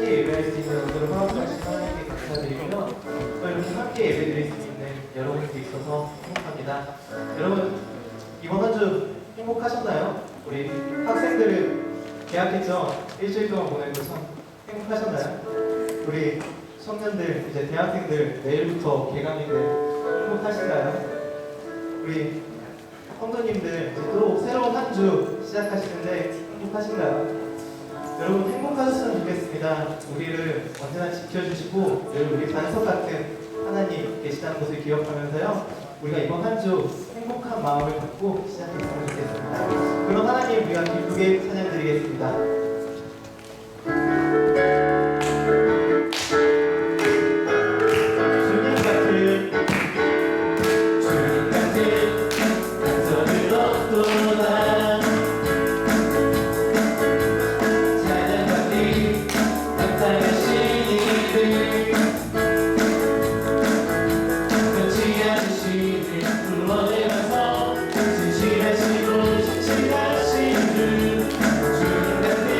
함께 예배할 수 있는 오늘을 허락하신 하나님께 감사드리고요. 또 이렇게 함께 예배드릴 수 있는 여러분께 있어서 행복합니다. 여러분 이번 한 주 행복하셨나요? 우리 학생들은 개학했죠? 일주일 동안 보내고 참 행복하셨나요? 우리 청년들, 이제 대학생들 내일부터 개강인데 행복하신가요? 우리 성도님들 이제 또 새로운 한 주 시작하시는데 행복하신가요? 여러분 행복하셨으면 좋겠습니다. 우리를 언제나 지켜주시고 늘 우리 반석 같은 하나님 계시다는 것을 기억하면서요, 우리가 이번 한 주 행복한 마음을 갖고 시작했으면 좋겠습니다. 그럼 하나님 우리가 기쁘게 찬양드리겠습니다. 불러내면서 진실하시고 진실하신 주 주님 같은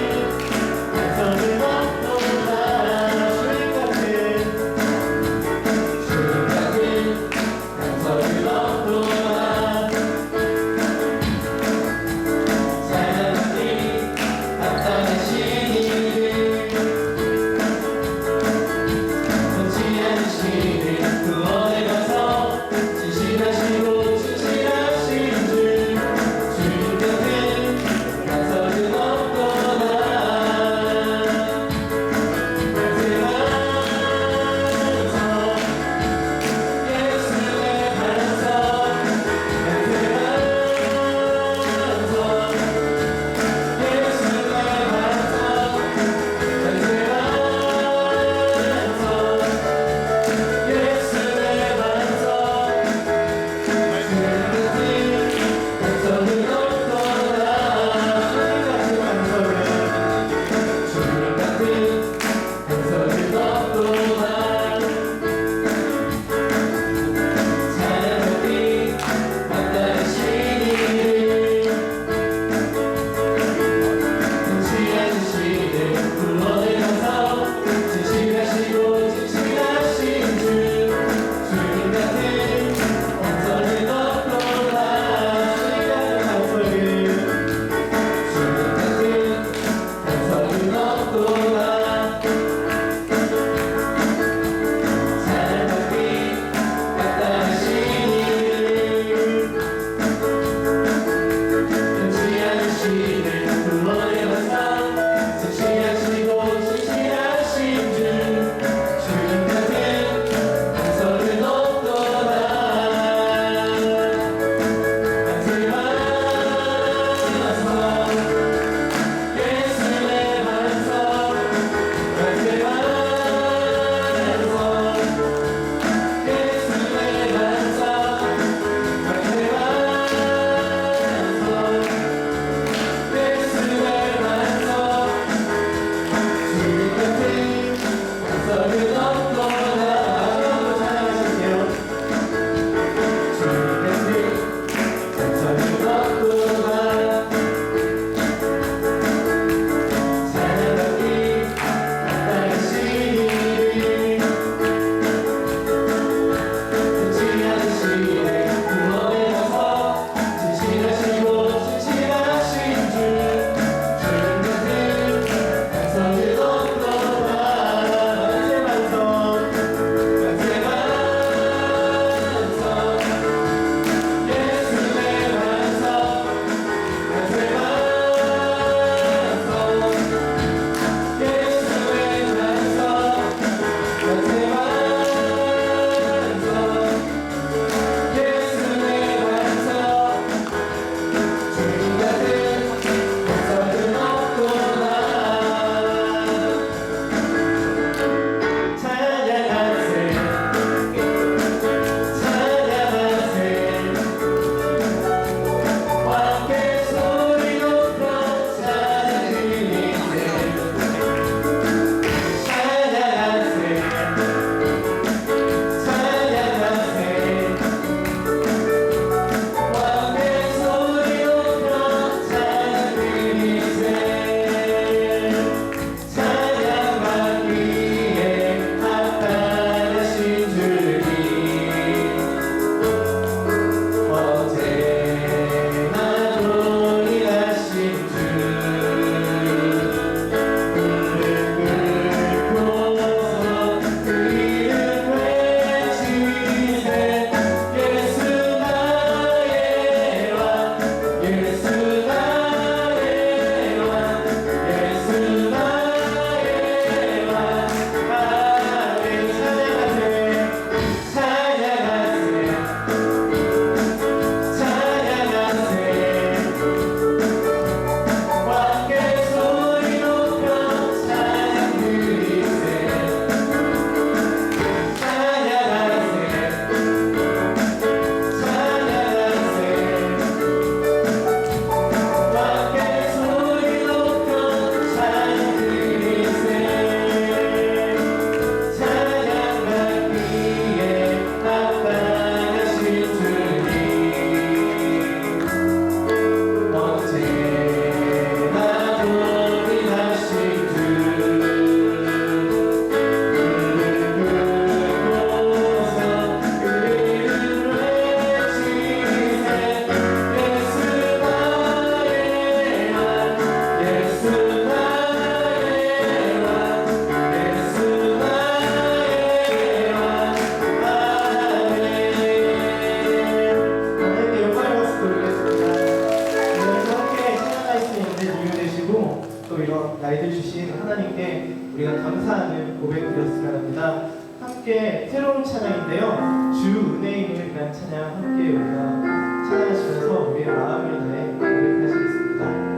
하나님께 우리가 감사하는 고백드렸으면 합니다. 함께 새로운 찬양인데요. 주 은혜인을 위한 찬양 함께 우리가 찬양하시면서 우리의 마음을 다해 고백하시겠습니다.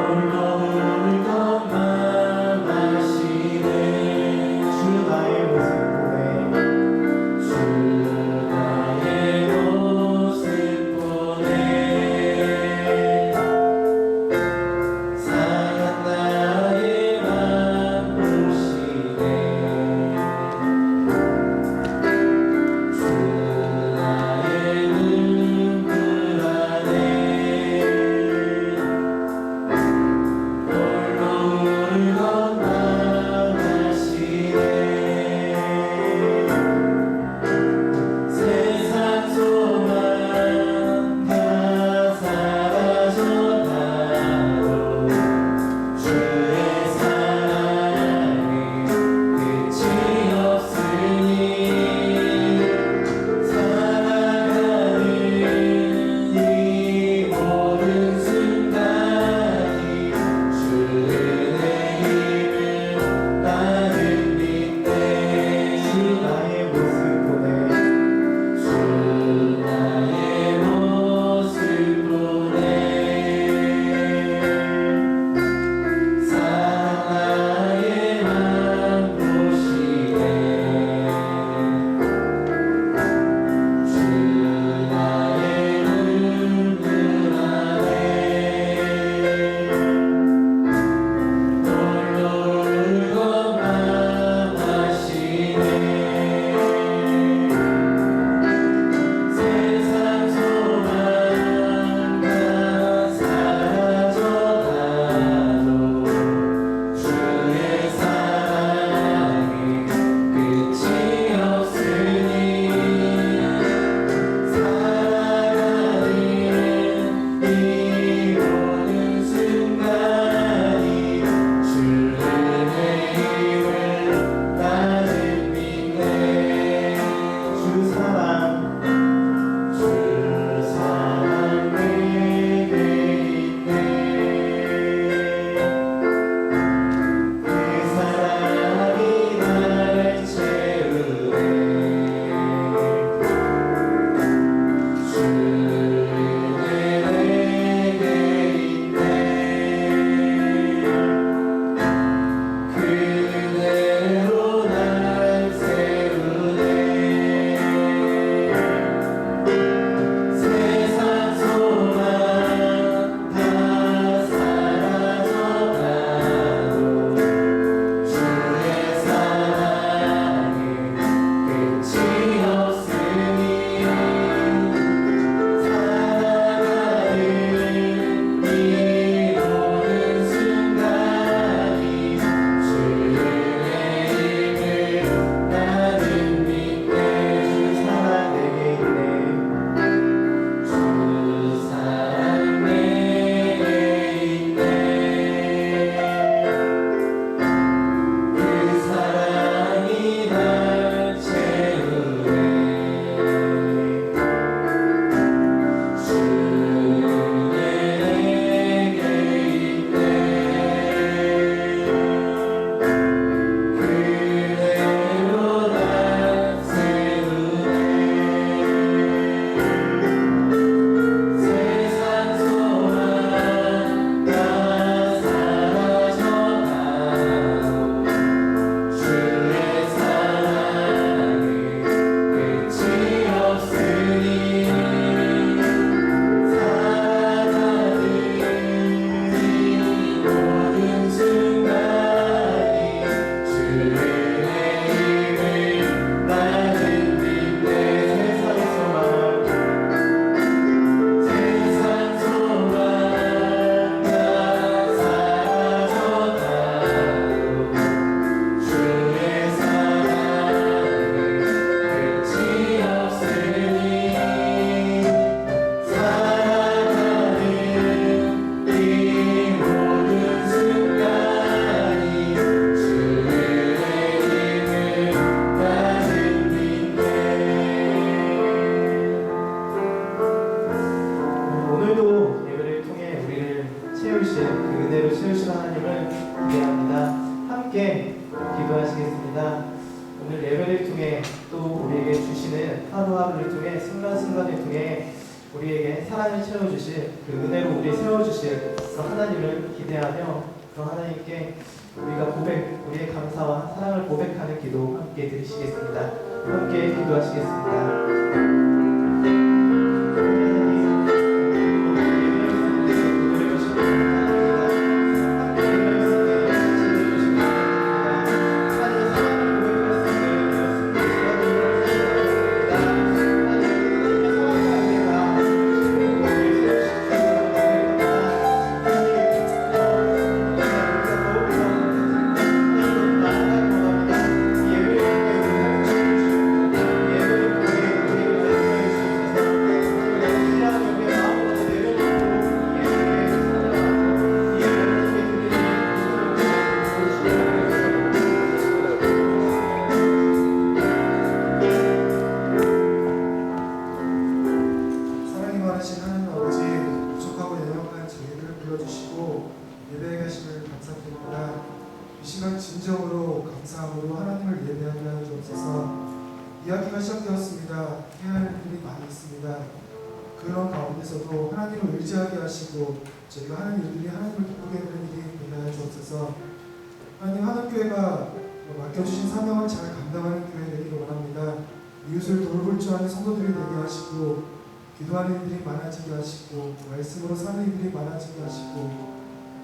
울고 울고 맘 하루하루를 통해 순간순간을 통해 우리에게 사랑을 채워주실 그 은혜로 우리 세워주실 그 하나님을 기대하며 그 하나님께 우리가 우리의 감사와 사랑을 고백하는 기도 함께 드리시겠습니다. 함께 기도하시겠습니다. 진정으로 감사함으로 하나님을 예배하게 하여 주옵소서. 이야기가 시작되었습니다. 해야 할 일이 많이 있습니다. 그런 가운데서도 하나님을 의지하게 하시고 저희가 하는 일들이 하나님을 기쁘게 하는 일이 되게 하여 주옵소서. 하나님, 하늘교회가 맡겨주신 사명을 잘 감당하는 교회 되기를 원합니다. 이웃을 돌볼 줄 아는 성도들이 되게 하시고 기도하는 일들이 많아지게 하시고 말씀으로 사는 일들이 많아지게 하시고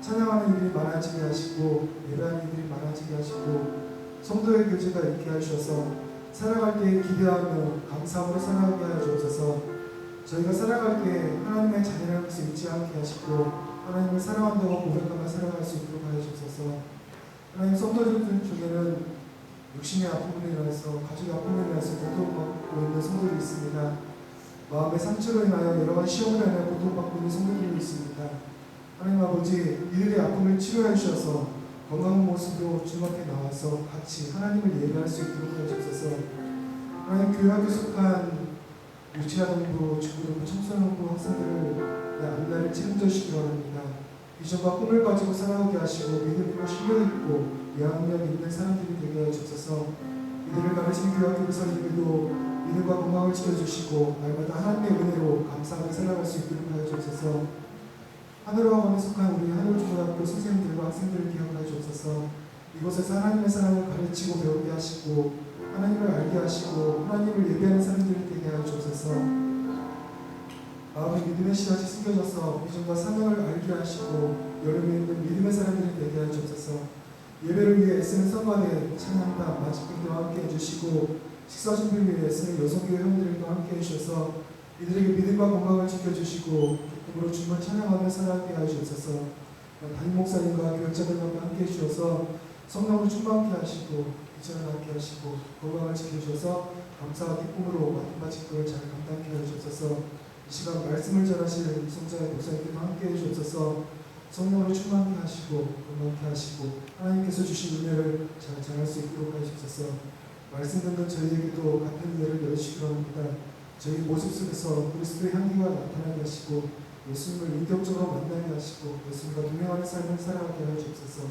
찬양하는 일이 많아지게 하시고 예배하는 일이 많아지게 하시고 성도의 교제가 있게 하셔서 살아갈 때 기대하며 감사함으로 살아가게 하여 주옵소서. 저희가 살아갈 때 하나님의 자녀라는 것을 잊지 않게 하시고 하나님을 사랑한다고 고백하며 살아갈 수 있도록 하여 주옵소서. 하나님, 성도들 중에는 육신의 아픔으로 인해서 가족의 아픔으로 인해서 고통받고 있는 성도들이 있습니다. 마음의 상처로 인하여 여러 가지 시험으로 인하여 고통받고 있는 성도들이 있습니다. 하나님 아버지, 이들의 아픔을 치료해 주셔서 건강한 모습으로 주님 앞에 나와서 같이 하나님을 예배할 수 있도록 해주셔서 하나님, 교회학교 속한 유치아동부, 중고등부, 청소년부 학생들을 앞날을 책임져주시기 바랍니다. 비전과 꿈을 가지고 살아가게 하시고 믿음으로 신뢰있고 영향력 있는 사람들이 되게 해주셔서 이들을 가르치는 교회학교 선생님들도 믿음과 건강을 지켜주시고 날마다 하나님의 은혜로 감사하게 살아갈 수 있도록 해주셔서 하늘학원에 속한 우리 하늘중고등학교 선생님들과 학생들을 기억하여 주옵소서. 이곳에서 하나님의 사랑을 가르치고 배우게 하시고 하나님을 알게 하시고 하나님을 예배하는 사람들이 되게 하여 주옵소서. 마음의 믿음의 씨앗이 숨겨져서 비전과 사명을 알게 하시고 여름에 있는 믿음의 사람들이 되게 하여 주옵소서. 예배를 위해 애쓰는 성가대, 찬양단, 마지막도 함께 해주시고 식사 준비를 위해 애쓰는 여성교회 회원들과 함께 해주셔서 이들에게 믿음과 건강을 지켜주시고 기쁨으로 주님을 찬양하며 살아가게 하여 주옵소서. 담임 목사님과 교육자들과 함께 해주셔서 성령을 충만케 하시고 이전을 하게 하시고 건강을 지켜주셔서 감사와 기쁨으로 맡은 바 직분을 잘 감당케 하여 주옵소서. 이 시간 말씀을 전하실 성자의 목사님들과 함께 해주옵소서. 성령을 충만케 하시고 건강케 하시고 하나님께서 주신 은혜를 잘 전할 수 있도록 하여 주옵소서. 말씀 듣는 저희에게도 같은 은혜를 내주시기 바랍니다. 저희 모습 속에서 그리스도의 향기가 나타나게 하시고 예수님을 인격적으로 만나게 하시고 예수님과 동행하는 삶을 살아가게 하여 주옵소서.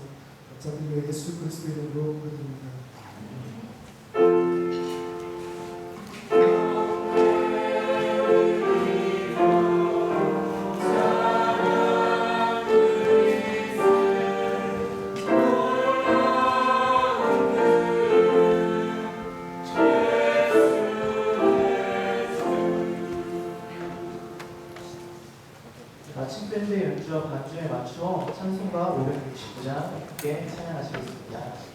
감사드리며 예수 그리스도의 이름으로 기도드립니다. 마침 밴드 연주와 반주에 맞추어 찬송가 569장 함께 찬양하시겠습니다.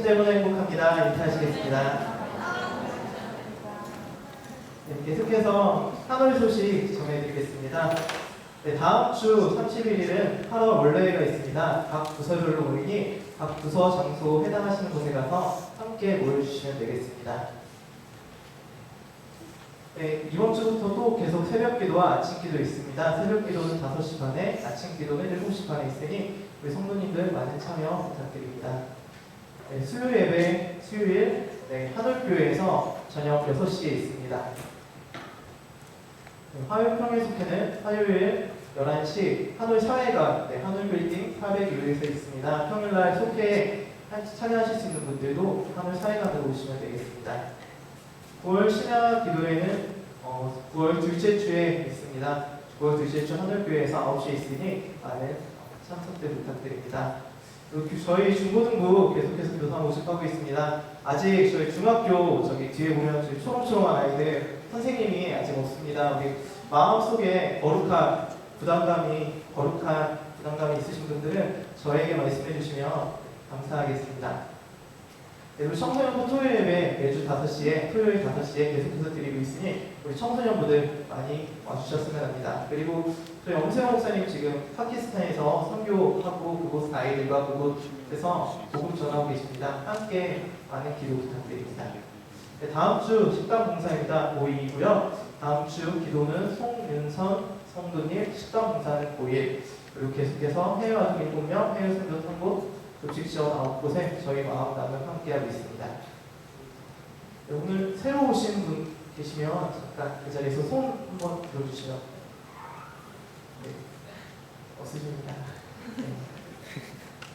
때문에 행복합니다. 인사하시겠습니다. 네, 계속해서 8월 소식 전해드리겠습니다. 네, 다음 주 31일은 8월 원래회가 있습니다. 각 부서별로 모이니 각 부서 장소 해당하시는 곳에 가서 함께 모여주시면 되겠습니다. 네, 이번 주부터도 계속 새벽 기도와 아침 기도 있습니다. 새벽 기도는 5시 반에, 아침 기도는 7시 반에 있으니 우리 성도님들 많은 참여 부탁드립니다. 네, 수요일 예배, 수요일 한울교회에서 저녁 6시에 있습니다. 네, 화요일 평일속회는 화요일 11시 한울사회관, 한울빌딩 401호에서 있습니다. 평일날 속회에 참여하실 수 있는 분들도 한울사회관으로 오시면 되겠습니다. 9월 신야 기도회는 9월 둘째 주에 있습니다. 9월 둘째 주 한울교회에서 9시에 있으니 많은 참석들 부탁드립니다. 그리고 저희 중고등부 계속해서 교사 모집하고 있습니다. 아직 저희 중학교 저기 뒤에 보면 저희 초롱초롱한 아이들 선생님이 아직 없습니다. 우리 마음속에 거룩한 부담감이 있으신 분들은 저에게 말씀해 주시면 감사하겠습니다. 네, 우리 청소년부 토요일 예배 매주 5시에 토요일 5시에 계속해서 드리고 있으니 우리 청소년부들 많이 와주셨으면 합니다. 그리고 저희 엄세영 목사님 지금 파키스탄에서 선교하고 그곳 아이들과 그곳에서 복음 전하고 계십니다. 함께 많은 기도 부탁드립니다. 네, 다음 주 식당 봉사입니다. 5일이고요. 다음 주 기도는 송윤선 성도님, 식당 봉사는 5일, 그리고 계속해서 해외 와중 7명, 해외 선교 3곳, 조직 지원 9곳에 저희 마음 나눔 함께하고 있습니다. 네, 오늘 새로 오신 분 계시면 잠깐 그 자리에서 손 한번 들어주시면 없으십니다.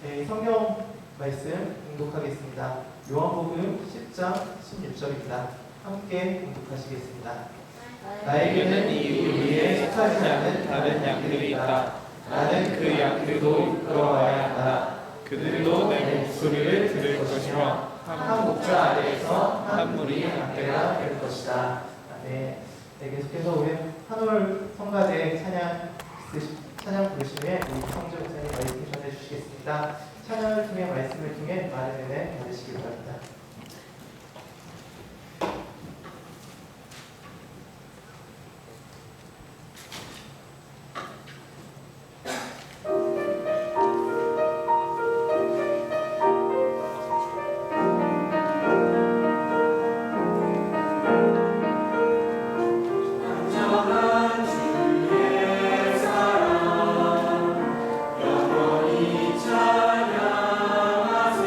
네, 성경 말씀 공독하겠습니다. 요한복음 10장 16절입니다. 함께 공독하시겠습니다. 나에게는 이 우리에 속하지 않는 다른 양들이 있다. 나는 그 양들도 이끌어와야 한다. 그들도 내 목소리를 들을 것이며 한 목자 아래에서 한 무리 양떼가 될 것이다. 네, 계속해서 우리 한올 성가대 찬양 부르심에 우리 성주 목사님 말씀 전해주시겠습니다. 찬양을 통해 말씀을 통해 많은 은혜 받으시기 바랍니다. 영원히 찬양하세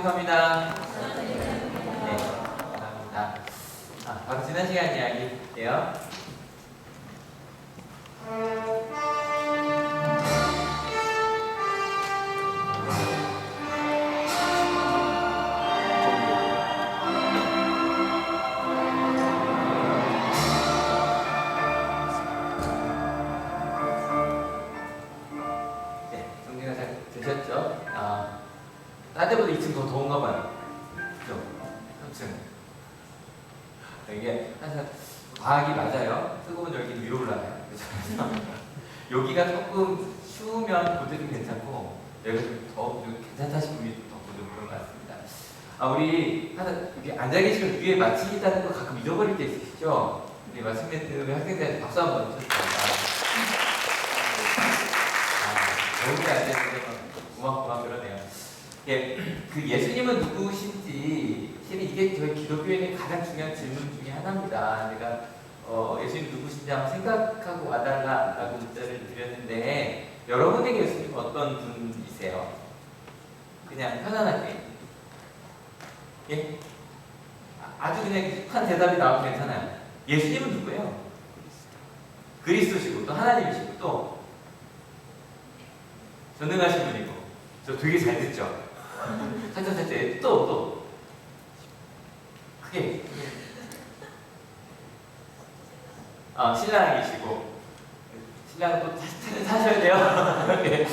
행복합니다. 네, 감사합니다. 바로 지난 시간 이야기예요. 네, 정리가 잘 되셨죠? 딴 데보다 2층 더 더운가 봐요. 그죠? 3층. 이게 항상 과학이 맞아요. 뜨거운 열기 위로 올라가요. 그래서 여기가 조금 추우면 보드도 괜찮고 여기가 좀더 괜찮다 싶으면 더 보드 그런 것 같습니다. 우리 항상 여기 앉아 계시면 위에 마치 있다는 거 가끔 잊어버릴 때 있으시죠? 우리 마침매트 학생들 박수 한번 주셨습니다. 여기 앉아있는 고맙고만 그러네요. 예, 그 예수님은 누구신지 실은 이게 저희 기독교인의 가장 중요한 질문 중에 하나입니다. 제가 예수님 누구신지 한번 생각하고 와달라라고 문자를 드렸는데 여러분에게 예수님은 어떤 분이세요? 그냥 편안하게 예? 아주 그냥 깊은 대답이 나와도 괜찮아요. 예수님은 누구예요? 그리스도시고 또 하나님이시고 또 전능하신 분이고 저 되게 잘 듣죠? 살짝 또 크게 신랑이시고 신랑은 또 사셔야 돼요. 네.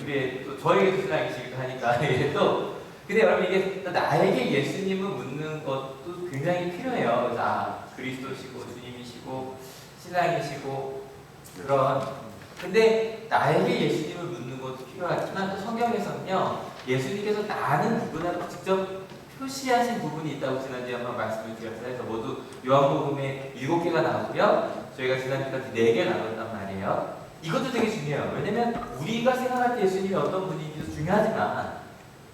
우리 또 저에게도 신랑이시기도 하니까 또 근데 여러분 이게 나에게 예수님을 묻는 것도 굉장히 필요해요. 그래서 그리스도시고 주님이시고 신랑이시고 그런 근데 나에게 예수님을 묻는 것도 필요하지만 또 성경에서는요 예수님께서 나는 누구나 직접 표시하신 부분이 있다고 지난주에 한번 말씀을 드렸어요. 그래서 모두 요한복음에 7개가 나오고요 저희가 지난주까지 4개 나눴단 말이에요. 이것도 되게 중요해요. 왜냐면 우리가 생각할 때 예수님이 어떤 분인지도 중요하지만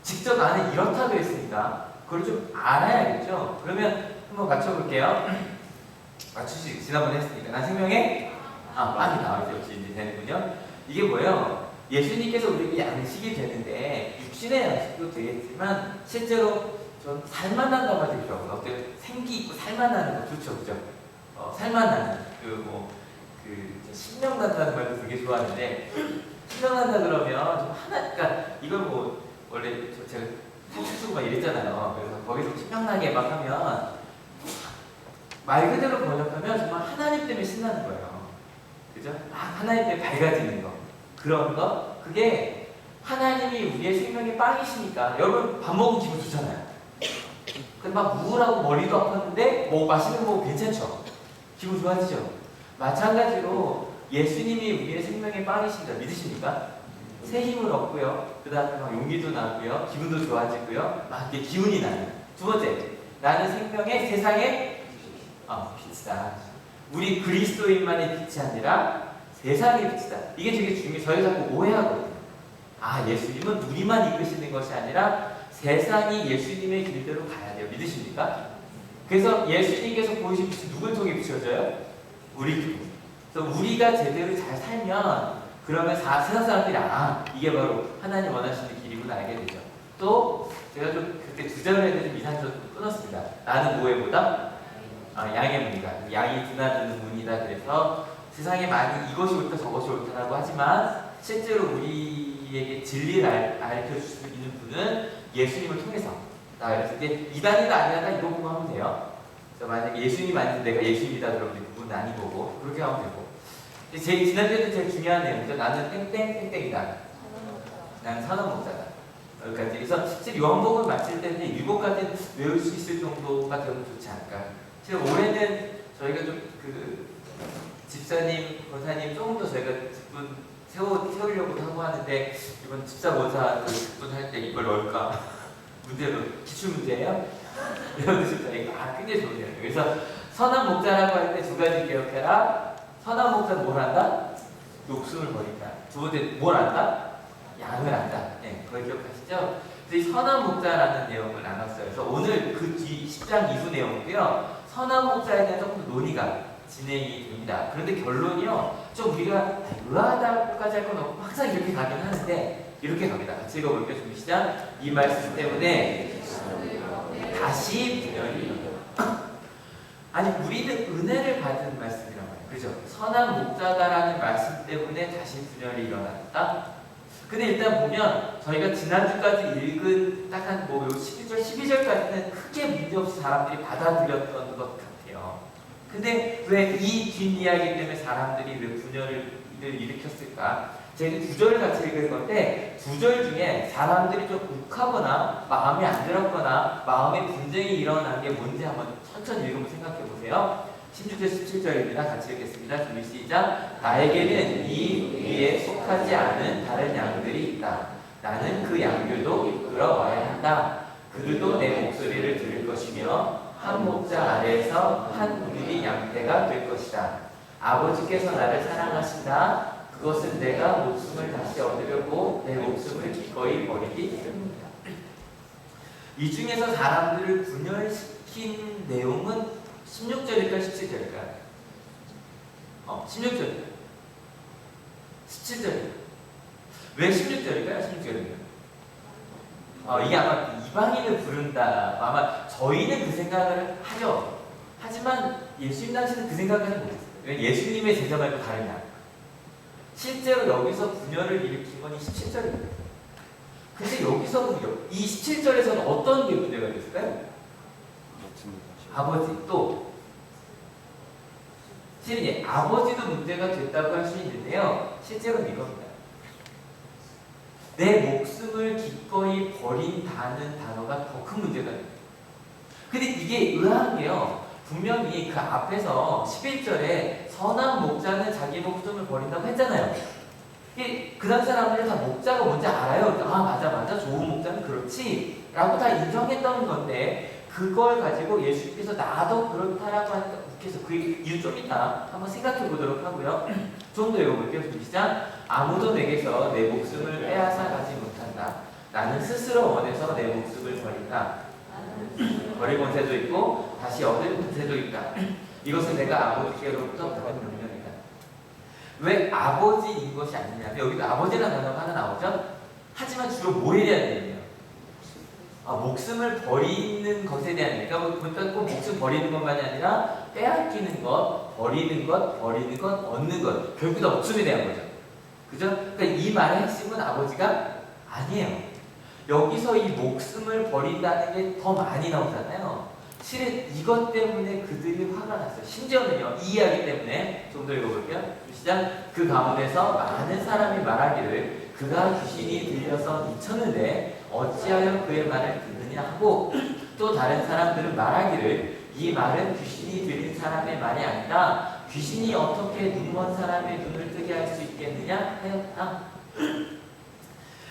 직접 나는 이렇다고 했으니까 그걸 좀 알아야겠죠. 그러면 한번 맞춰볼게요. 맞추시 지난번에 했으니까 난 생명의 빵이 나와있죠. 역시 이제 되는군요. 이게 뭐예요? 예수님께서 우리에게 양식이 되는데 육신의 양식도 되겠지만 실제로 전 살만난다고 말도 좋아하고요. 어때요? 생기 있고 살만나는 거 좋죠, 그죠? 살만나는 신명 난다는 말도 되게 좋아하는데 신명 난다 그러면 좀 그러니까 이걸 뭐 원래 제가 소축수고 막 이랬잖아요. 그래서 거기서 신명 나게 막 하면 말 그대로 번역하면 정말 하나님 때문에 신나는 거예요. 그죠? 하나님 때문에 밝아지는 거. 그런 거. 그게 하나님이 우리의 생명의 빵이시니까. 여러분 밥 먹으면 기분 좋잖아요. 근데 막 우울하고 머리도 아팠는데 뭐 맛있는 거 괜찮죠? 기분 좋아지죠? 마찬가지로 예수님이 우리의 생명의 빵이신다. 믿으십니까? 새 힘을 얻고요. 그 다음에 막 용기도 나고요. 기분도 좋아지고요. 막 이게 기운이 나요. 두 번째, 나는 생명의 세상의 빛이다. 우리 그리스도인만의 빛이 아니라 세상의 빛이다. 이게 되게 중요해요. 저희 자꾸 오해하거든요. 예수님은 우리만 이끄시는 것이 아니라 세상이 예수님의 길대로 가야 돼요. 믿으십니까? 그래서 예수님께서 보이신 빛이 누굴 통해 비춰져요? 우리. 그래서 우리가 제대로 잘 살면 그러면 세상 사람들이 이게 바로 하나님 원하시는 길이구나 알게 되죠. 또 제가 좀 그때 두 절에는 좀 이상적으로 끊었습니다. 나는 뭐에보다 양의 문이다. 양이 드나드는 문이다. 그래서 세상에 많이 이것이 옳다 저것이 옳다라고 하지만 실제로 우리에게 진리를 알려줄 수 있는 분은 예수님을 통해서 그래서 이게 이단이다 아니다 이거 보고 하면 돼요. 그래서 만약에 예수님 아닌데 내가 예수님이다 그러면 그분은 아닌 거고 그렇게 하면 되고 지난주에도 제일 중요한 내용이죠. 나는 땡땡땡땡이다. 나는 선언목자다. 여기까지. 그래서 실제 요한복음 마칠 때는 7가지는 외울 수 있을 정도가 되면 좋지 않을까. 실제 올해는 저희가 좀 집사님, 권사님 조금 더 저희가 직분 세우려고 하고 하는데 이번 집사 권사 직분 할 때 이걸 넣을까? 문제로 기출 문제예요? 이런 식으로 굉장히 좋네요. 그래서 선한 목자라고 할 때 2가지 기억해라. 선한 목자는 뭘 한다? 욕심을 버린다. 두 번째 뭘 한다? 양을 한다. 네, 그걸 기억하시죠? 그래서 이 선한 목자라는 내용을 나눴어요. 그래서 오늘 그 뒤 10장 이후 내용이고요. 선한 목자에 대한 조금 더 논의가 진행이 됩니다. 그런데 결론이요, 좀 우리가 의아하다고까지 할 건 없고 항상 이렇게 가긴 하는데 이렇게 갑니다. 같이 읽어볼게요. 준비 시작. 이 말씀 때문에 다시 분열이 일어난다. 아니, 우리는 은혜를 받은 말씀이란 말이에요. 그죠? 선한 목자다라는 말씀 때문에 다시 분열이 일어났다. 근데 일단 보면 저희가 지난주까지 읽은 딱 한 뭐 11절, 12절까지는 크게 문제없이 사람들이 받아들였던 것 같아요. 근데 왜 이 뒷이야기 때문에 사람들이 왜 분열을 일으켰을까? 제가 2절을 같이 읽을 건데 2절 중에 사람들이 좀 욱하거나 마음에 안 들었거나 마음에 분쟁이 일어난 게 뭔지 한번 천천히 읽으면 생각해 보세요. 16절 17절입니다. 같이 읽겠습니다. 준비 시작. 나에게는 이 위에 속하지 않은 다른 양들이 있다. 나는 그 양들도 이끌어 와야 한다. 그들도 내 목소리를 들을 것이며 한 목자 아래에서 한 무리의 양떼가 될 것이다. 아버지께서 나를 사랑하신다. 그것은 내가 목숨을 다시 얻으려고 내 목숨을 기꺼이 버리기 때문이다. 이 중에서 사람들을 분열시킨 내용은 16절일까 17절일까? 16절일까? 17절일까? 왜 16절일까요? 16절일까요? 이게 아마 이방인을 부른다. 아마 저희는 그 생각을 하죠. 하지만 예수님 당시는 그 생각까지 못했어요. 예수님의 제자 말고 다른 양. 실제로 여기서 분열을 일으킨 건 이 17절입니다. 근데 여기서 이 17절에서는 어떤 게 문제가 됐을까요? 아버지 또 실은 아버지도 문제가 됐다고 할 수 있는데요. 실제로는 이겁니다. 내 목숨을 기꺼이 버린다는 단어가 더 큰 문제가 됩니다. 근데 이게 의아한 게요. 분명히 그 앞에서 11절에 선한 목자는 자기 목숨을 버린다고 했잖아요. 그 당시 사람들은 다 목자가 뭔지 알아요. 아 맞아 좋은 목자는 그렇지 라고 다 인정했던 건데 그걸 가지고 예수님께서 나도 그렇다라고 하니까 웃겨서 그 이유 좀 이따 한번 생각해 보도록 하고요. 좀 더 읽어볼게요. 시작. 아무도 내게서 내 목숨을 빼앗아 가지 못한다. 나는 스스로 원해서 내 목숨을 버린다. 버릴 권세도 있고 다시 얻을 권세도 있다. 이것은 내가 아버지께로부터 받은 명령이다. 왜 아버지인 것이 아니냐? 여기도 아버지라는 단어가 하나 나오죠? 하지만 주로 뭐에 대한 얘기예요? 목숨을 버리는 것에 대한 얘기. 그러니까 꼭 목숨 버리는 것만이 아니라 빼앗기는 것, 버리는 것, 얻는 것. 결국 다 목숨에 대한 거죠. 그죠? 그러니까 이 말의 핵심은 아버지가 아니에요. 여기서 이 목숨을 버린다는 게 더 많이 나오잖아요. 실은 이것 때문에 그들이 화가 났어요. 심지어는요, 이 이야기 때문에 좀 더 읽어볼게요. 시작. 그 가운데서 많은 사람이 말하기를 그가 귀신이 들려서 미쳤는데 어찌하여 그의 말을 듣느냐 하고 또 다른 사람들은 말하기를 이 말은 귀신이 들린 사람의 말이 아니다. 귀신이 어떻게 눈먼 사람의 눈을 뜨게 할 수 있겠느냐 하였다.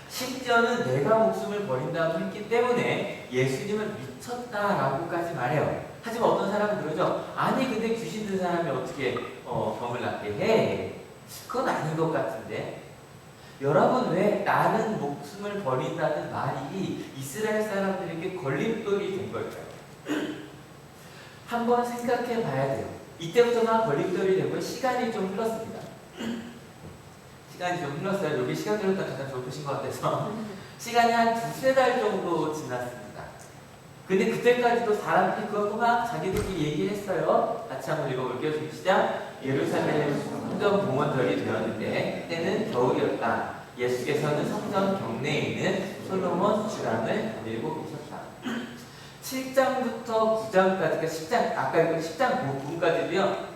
심지어는 내가 목숨을 버린다고 했기 때문에 예수님은 미쳤다라고까지 말해요. 하지만 어떤 사람은 그러죠. 아니 근데 귀신 든 사람이 어떻게 병을 낫게 해? 그건 아닌 것 같은데. 여러분 왜 나는 목숨을 버린다는 말이 이스라엘 사람들에게 걸림돌이 된 걸까요? 한번 생각해 봐야 돼요. 이때부터가 걸림돌이 되고 시간이 좀 흘렀습니다. 시간이 좀 흘렀어요. 여기 시간 들었다 가장 좁으신 것 같아서 시간이 한 2-3달 정도 지났습니다. 근데 그때까지도 사람들이 그거 막 자기들끼리 얘기했어요. 같이 한번 읽어볼게요. 시작. 예루살렘 성전 봉헌절이 되었는데 때는 겨울이었다. 예수께서는 성전 경내에 있는 솔로몬 주랑을 거닐고 계셨다. 7장부터 9장까지, 그러니까 10장, 아까 10장 부분까지도요.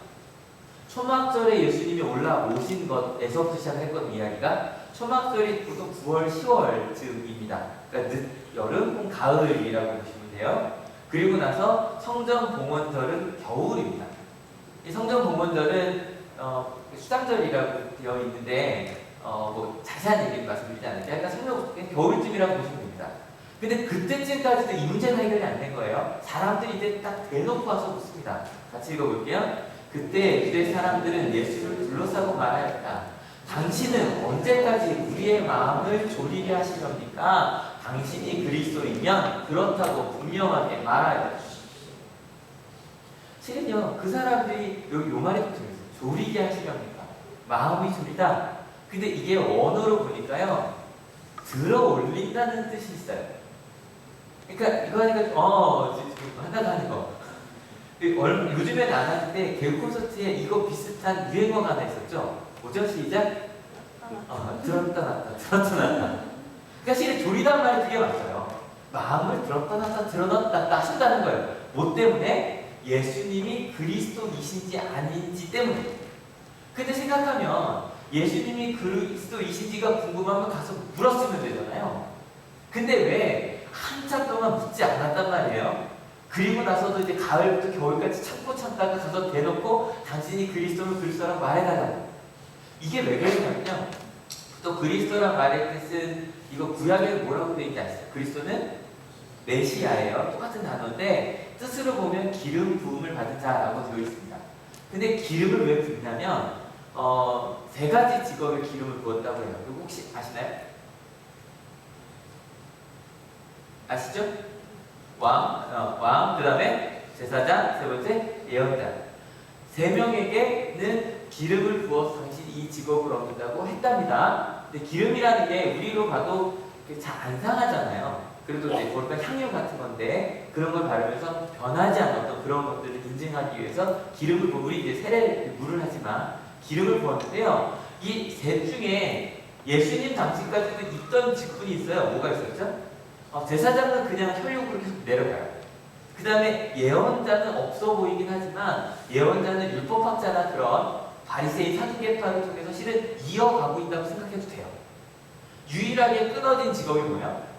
초막절에 예수님이 올라오신 것에서부터 시작했던 이야기가 초막절이 보통 9월, 10월 즈음입니다. 그러니까 늦 여름, 혹은 가을이라고 보시면 돼요. 그리고 나서 성전 봉헌절은 겨울입니다. 이 성전 봉헌절은 수장절이라고 되어 있는데 뭐 자세한 얘기는 말씀드리지 않을게요. 약간 성령 겨울쯤이라고 보시면 됩니다. 근데 그때쯤까지도 이 문제가 해결이 안 된 거예요. 사람들이 이제 딱 대놓고 와서 묻습니다. 같이 읽어볼게요. 그때 유대 사람들은 예수를 둘러싸고 말하였다. 당신은 언제까지 우리의 마음을 졸이게 하시렵니까? 당신이 그리스도이면 그렇다고 분명하게 말하여 주십시오. 실은요, 그 사람들이 여기 요 말이 좀 재밌어요. 조리게 하시렵니까? 마음이 조리다. 근데 이게 원어로 보니까요, 들어 올린다는 뜻이 있어요. 그러니까 이거 하니까 지금 하나도 하는 거. 요즘에는 안 하는데 개그 콘서트에 이거 비슷한 유행어가 하나 있었죠. 뭐죠? 시작. 들었다 놨다, 들었다 놨다. 그러니까 실은 조리단 말이 그게 맞아요. 마음을 들었다 놨다, 들어놨다 하신다는 거예요. 뭐 때문에? 예수님이 그리스도이신지 아닌지 때문에. 근데 생각하면 예수님이 그리스도이신지가 궁금하면 가서 물었으면 되잖아요. 근데 왜 한참 동안 묻지 않았단 말이에요? 그리고 나서도 이제 가을부터 겨울까지 참다가 가서 대놓고 당신이 그리스도라고 말해달라고. 이게 왜 그러냐면요. 또 그리스도란 말의 뜻은 이거 구약에는 뭐라고 되어 있는지 아시죠? 그리스도는 메시아예요. 똑같은 단어인데 뜻으로 보면 기름 부음을 받은 자라고 되어 있습니다. 근데 기름을 왜 붓냐면 세 가지 직업의 기름을 부었다고 해요. 이거 혹시 아시나요? 아시죠? 왕, 그 다음에 제사장, 세 번째 예언자. 세 명에게는 기름을 부어서 당신이 이 직업을 얻는다고 했답니다. 근데 기름이라는 게 우리로 봐도 잘 안 상하잖아요. 그래도 이제 보니까 향유 같은 건데 그런 걸 바르면서 변하지 않았던 그런 것들을 인증하기 위해서 기름을 부어, 우리 이제 세례 물을 하지만 기름을 부었는데요. 이 셋 중에 예수님 당시까지도 있던 직분이 있어요. 뭐가 있었죠? 제사장은 그냥 혈육으로 계속 내려가요. 그 다음에 예언자는 없어 보이긴 하지만 예언자는 율법학자나 그런 바리새인 사두개파를 통해서 실은 이어가고 있다고 생각해도 돼요. 유일하게 끊어진 직업이 뭐예요?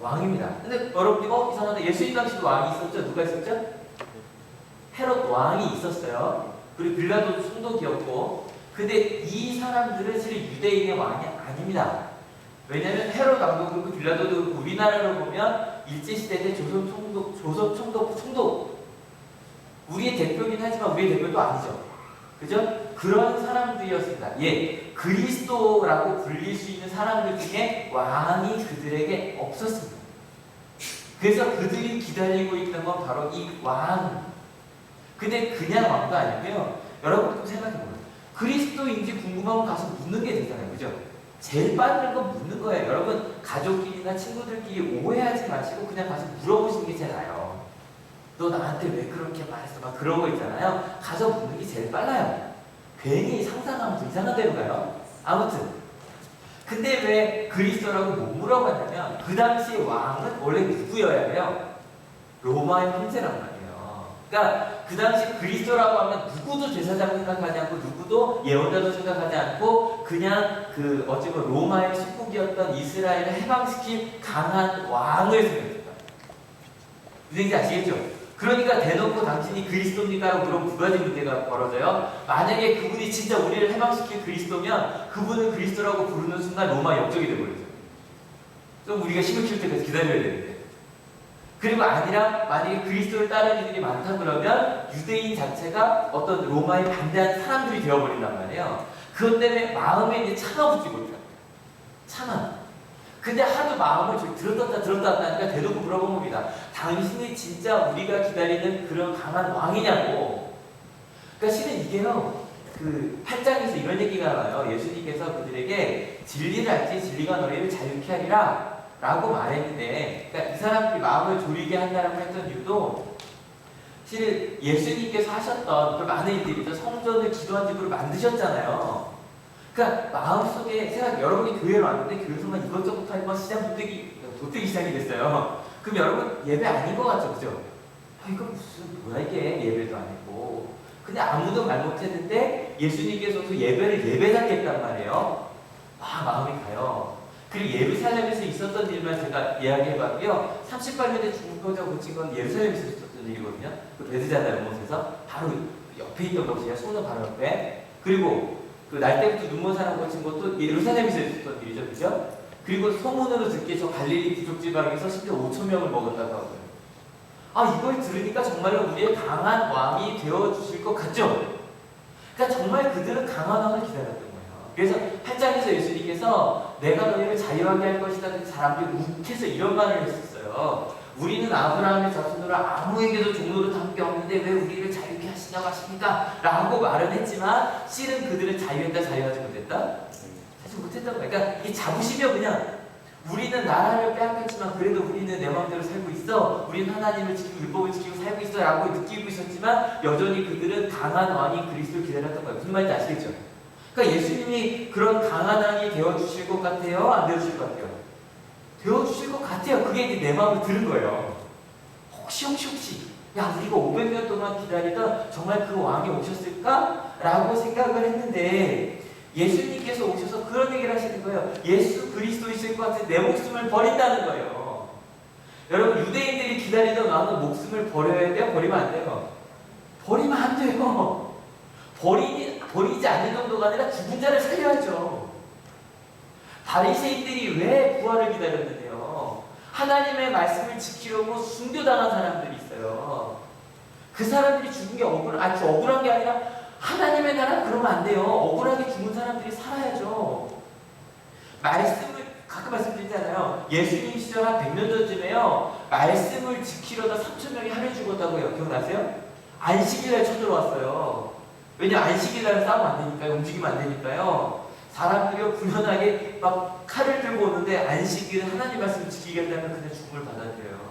왕입니다. 근데 여러분이 이상하다. 예수님 당시도 왕이 있었죠? 누가 있었죠? 헤롯 왕이 있었어요. 그리고 빌라도도 총독이었고. 근데 이 사람들은 실은 유대인의 왕이 아닙니다. 왜냐하면 헤롯 왕도 그렇고 빌라도도 그렇고 우리나라로 보면 일제시대 때 조선 총독 우리의 대표긴 하지만 우리의 대표도 아니죠. 그죠? 그런 사람들이었습니다. 그리스도라고 불릴 수 있는 사람들 중에 왕이 그들에게 없었습니다. 그래서 그들이 기다리고 있던 건 바로 이 왕. 근데 그냥 왕도 아니고요. 여러분 좀 생각해보세요. 그리스도인지 궁금하면 가서 묻는 게 되잖아요. 그죠? 제일 빠른 건 묻는 거예요. 여러분 가족끼리나 친구들끼리 오해하지 마시고 그냥 가서 물어보시는 게 제일 나아요. 너 나한테 왜 그렇게 말했어? 막 그런 거 있잖아요. 가서 묻는 게 제일 빨라요. 괜히 상상하면 더 이상한 데로 가요. 아무튼 근데 왜 그리스도라고 못 물어봤냐면 그 당시 왕은 원래 누구여야 해요? 로마의 황제란 말이에요. 그러니까 그 당시 그리스도라고 하면 누구도 제사장 생각하지 않고 누구도 예언자도 생각하지 않고 그냥 어찌 보면 로마의 식국이었던 이스라엘을 해방시킨 강한 왕을 생각했다. 무슨지 아시겠죠? 그러니까 대놓고 당신이 그리스도입니까? 그런 두 가지 문제가 벌어져요. 만약에 그분이 진짜 우리를 해방시킨 그리스도면 그분을 그리스도라고 부르는 순간 로마 역적이 되어버리죠. 좀 우리가 힘을 키울 때까지 기다려야 되는데. 그리고 아니라 만약에 그리스도를 따르는 이들이 많다 그러면 유대인 자체가 어떤 로마에 반대하는 사람들이 되어버린단 말이에요. 그것 때문에 마음에 이제 참아붙지 못해요. 참아. 근데 하도 마음을 들었다 하니까 대놓고 물어본 겁니다. 당신이 진짜 우리가 기다리는 그런 강한 왕이냐고. 그러니까 실은 이게요. 8장에서 이런 얘기가 나와요. 예수님께서 그들에게 진리를 알지 진리가 너희를 자유케 하리라 라고 말했는데, 그러니까 이 사람들이 마음을 졸이게 한다라고 했던 이유도 실은 예수님께서 하셨던 그 많은 일들이죠. 성전을 기도한 집으로 만드셨잖아요. 그러니까 마음속에 여러분이 교회로 왔는데 교회에서만 이것저것 하니까 시장 도떼기 시작이 됐어요. 그럼 여러분 예배 아닌 것 같죠? 그죠? 이거 무슨 뭐야 이게 예배도 아니고. 근데 아무도 말 못했는데 예수님께서도 예배를 예배답게 했단 말이에요. 마음이 가요. 그리고 예루살렘에서 있었던 일만 제가 이야기해봤고요. 38년에 죽은 여자 고친 건 예루살렘에서 있었던 일이거든요. 베드자다 연못에서 바로 옆에 있던 곳이에요. 소는 바로 옆에. 그리고 날 때부터 눈먼 사람 고친 것도 예루살렘에서 있었던 일이죠. 그죠? 그리고 소문으로 듣기에 저 갈릴리 부족 지방에서 심지어 5,000명을 먹었다고 하고요. 이걸 들으니까 정말로 우리의 강한 왕이 되어주실 것 같죠? 그러니까 정말 그들은 강한 왕을 기다렸던 거예요. 그래서 8장에서 예수님께서 내가 너희를 자유하게 할 것이다. 사람들이 욱해서 이런 말을 했었어요. 우리는 아브라함의 자손으로 아무에게도 종로를 함께 없는데 왜 우리를 자유케 자신하십니까? 라고 말은 했지만 실은 그들은 자유했다 자유하지 못했다? 하지 못했다고. 그러니까 이 자부심이요. 그냥 우리는 나라를 빼앗겼지만 그래도 우리는 내 마음대로 살고 있어. 우리는 하나님을 지키고 율법을 지키고 살고 있어 라고 느끼고 있었지만 여전히 그들은 강한 왕이 그리스도를 기다렸던 거예요. 무슨 말인지 아시겠죠? 그러니까 예수님이 그런 강한 왕이 되어주실 것 같아요? 안 되어주실 것 같아요? 되어주실 것 같아요. 그게 이제 내 마음을 들은 거예요. 혹시 야 우리가 500년 동안 기다리던 정말 그 왕이 오셨을까? 라고 생각을 했는데 예수님께서 오셔서 그런 얘기를 하시는 거예요. 예수 그리스도이실 것 같은 내 목숨을 버린다는 거예요. 여러분 유대인들이 기다리던 왕은 목숨을 버려야 돼요? 버리면 안 돼요? 버리면 안 돼요. 버리지 않는 정도가 아니라 죽은 자를 살려야죠. 바리새인들이 왜 부활을 기다렸는데요? 하나님의 말씀을 지키려고 순교당한 사람들이 있어요. 그 사람들이 죽은 게 억울한 게 아니라 하나님의 나라 그러면 안 돼요. 억울하게 죽은 사람들이 살아야죠. 말씀을 가끔 말씀드리잖아요. 예수님 시절 한 100년 전쯤에요. 말씀을 지키려다 3,000명이 하루에 죽었다고요. 기억나세요? 안식일날 쳐들어왔어요. 왜냐 안식일날은 싸우면 안 되니까요. 움직이면 안 되니까요. 사람들이 불편하게 막 칼을 들고 오는데 안식일은 하나님 말씀을 지키겠다면 그냥 죽음을 받아들여요.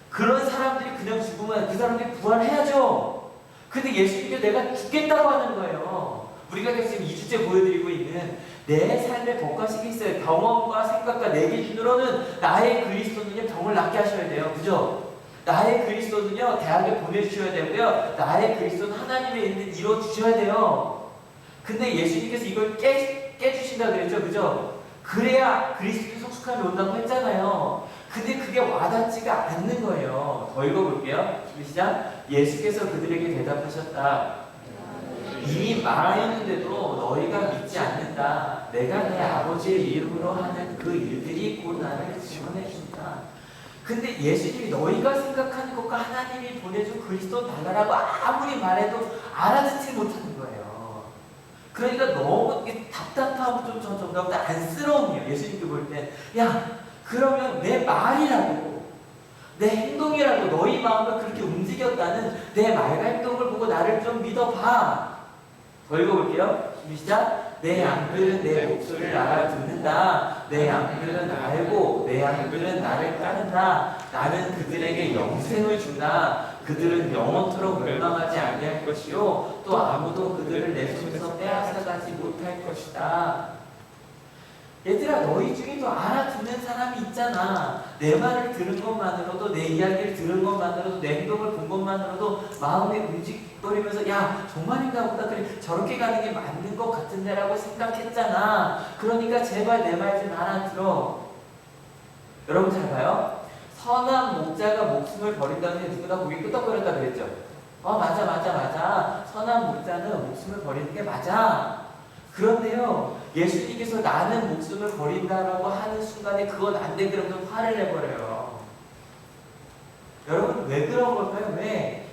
그런 사람들이 그냥 죽으면 그 사람들이 부활해야죠. 근데 예수님께 내가 죽겠다고 하는 거예요. 우리가 지금 2주째 보여드리고 있는 내 삶의 법과식이 있어요. 경험과 생각과 내 기준으로는 나의 그리스도는요 병을 낫게 하셔야 돼요. 그죠? 나의 그리스도는요 대학에 보내주셔야 되고요. 나의 그리스도는 하나님의 일을 이루어주셔야 돼요. 근데 예수님께서 이걸 깨주신다 그랬죠. 그죠? 그래야 그리스도의 성숙함이 온다고 했잖아요. 근데 그게 와닿지가 않는 거예요. 더 읽어볼게요. 시작. 예수께서 그들에게 대답하셨다. 이미 말하였는데도 너희가 믿지 않는다. 내가 내 아버지의 이름으로 하는 그 일들이 곧 나를 지원해 준다. 근데 예수님이 너희가 생각하는 것과 하나님이 보내준 그리스도 달라라고 아무리 말해도 알아듣지 못하는 거예요. 그러니까 너무 답답하고 좀 점점 안쓰러움이에요. 예수님께 볼 때. 야, 그러면 내 말이라도 내 행동이라도 너희 마음을 그렇게 움직였다는 내 말과 행동을 보고 나를 좀 믿어봐. 더 읽어볼게요. 시작. 내 양들은 내 목소리를 알아듣는다. 내 양들은 알고 내 양들은 나를 따른다. 나는 그들에게 영생을 준다. 그들은 영원토록 멸망하지 아니할 것이요 또 아무도 그들을 내 손에서 빼앗아가지 못할 것이다. 얘들아 너희 중에도 알아듣는 사람이 있잖아. 내 말을 들은 것만으로도 내 이야기를 들은 것만으로도 내 행동을 본 것만으로도 마음이 움직거리면서 야 정말인가 보다 그래 저렇게 가는 게 맞는 것 같은데 라고 생각했잖아. 그러니까 제발 내 말 좀 알아들어. 여러분 잘 봐요. 선한 목자가 목숨을 버린다는 게 누구나 고개 끄덕거린다 그랬죠. 맞아. 선한 목자는 목숨을 버리는 게 맞아. 그런데요, 예수님께서 나는 목숨을 버린다라고 하는 순간에 그건 안 돼 그러면 화를 내버려요. 여러분 왜 그런 걸까요? 왜?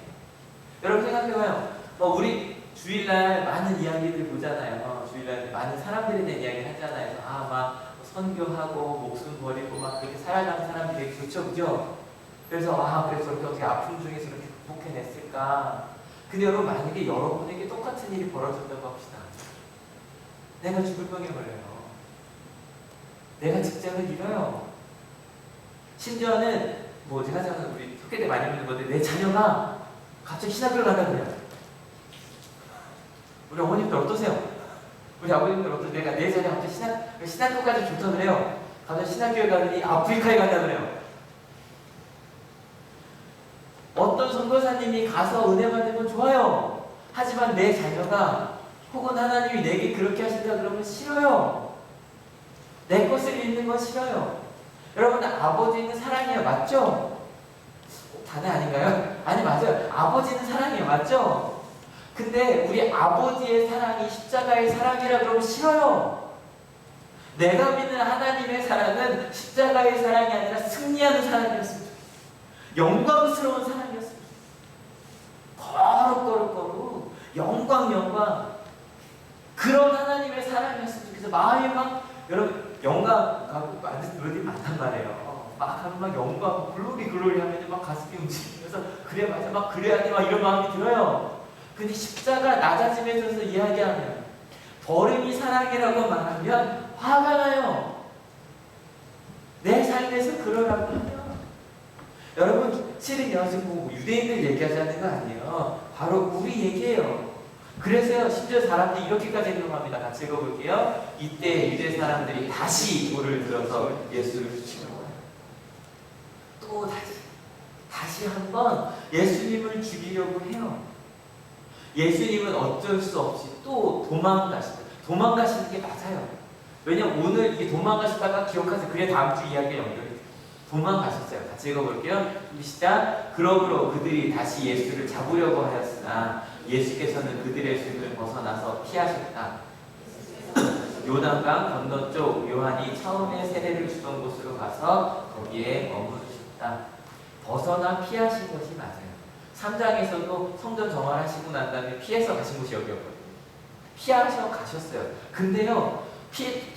여러분 생각해봐요. 우리 주일날 많은 이야기들 보잖아요. 주일날 많은 사람들에 대한 이야기를 하잖아요. 막 선교하고 목숨 버리고 막 그렇게 살아가는 사람들이 되게 좋죠, 그죠? 그래서 그래서 저렇게 어떻게 아픔 중에서 이렇게 극복해냈을까? 근데 여러분 만약에 여러분에게 똑같은 일이 벌어졌다고 합시다. 내가 죽을 병에 걸려요. 내가 직장을 잃어요. 심지어는 제가 생각하는 우리 학교 때 많이 보는 건데 내 자녀가 갑자기 신학교를 간다 그래요. 우리 어머님들 어떠세요? 우리 아버님들 어떠세요? 내 자녀가 갑자기 신학교까지 좋다 그래요. 갑자기 신학교에 가더니 아프리카에 간다 그래요. 어떤 선교사님이 가서 은혜 받는 건 좋아요. 하지만 내 자녀가 혹은 하나님이 내게 그렇게 하신다 그러면 싫어요. 내 것을 잃는 건 싫어요. 여러분 아버지는 사랑이에요. 맞죠? 다들 아닌가요? 아니 맞아요. 아버지는 사랑이에요. 맞죠? 근데 우리 아버지의 사랑이 십자가의 사랑이라 그러면 싫어요. 내가 믿는 하나님의 사랑은 십자가의 사랑이 아니라 승리하는 사랑이었으면 좋겠어요. 영광스러운 사랑이었으면 좋겠어요. 거룩 영광 그런 하나님의 사랑이었으면 좋겠어요. 마음이 여러분 영광 가고 많은 노래들이 많단 말이에요. 막 하면 막 영광, 글로리 하면 막 가슴이 움직이면서 그래 맞아 막 그래야 돼 막 이런 마음이 들어요. 근데 십자가 낮아짐에 있어서 이야기하면 버림이 사랑이라고 말하면 화가 나요. 내 삶에서 그러라고 하면 여러분 실은요 지금 뭐 유대인들 얘기하자는 거 아니에요. 바로 우리 얘기예요. 그래서요 심지어 사람들이 이렇게까지 행동합니다. 같이 읽어볼게요. 이때 유대 사람들이 다시 돌을 들어서 예수를 치러 와요. 또 다시 한번 예수님을 죽이려고 해요. 예수님은 어쩔 수 없이 또 도망가시는 게 맞아요. 왜냐면 오늘 이게 도망가시다가 기억하세요. 그래 다음 주 이야기에 연결이 도망가셨어요. 같이 읽어볼게요. 시작. 그러므로 그들이 다시 예수를 잡으려고 하였으나 예수께서는 그들의 손을 벗어나서 피하셨다. 요단강 건너쪽 요한이 처음에 세례를 주던 곳으로 가서 거기에 머무르셨다. 벗어나 피하신 것이 맞아요. 3장에서도 성전 정화하시고 난 다음에 피해서 가신 곳이 여기였거든요. 피하셔 가셨어요. 근데요,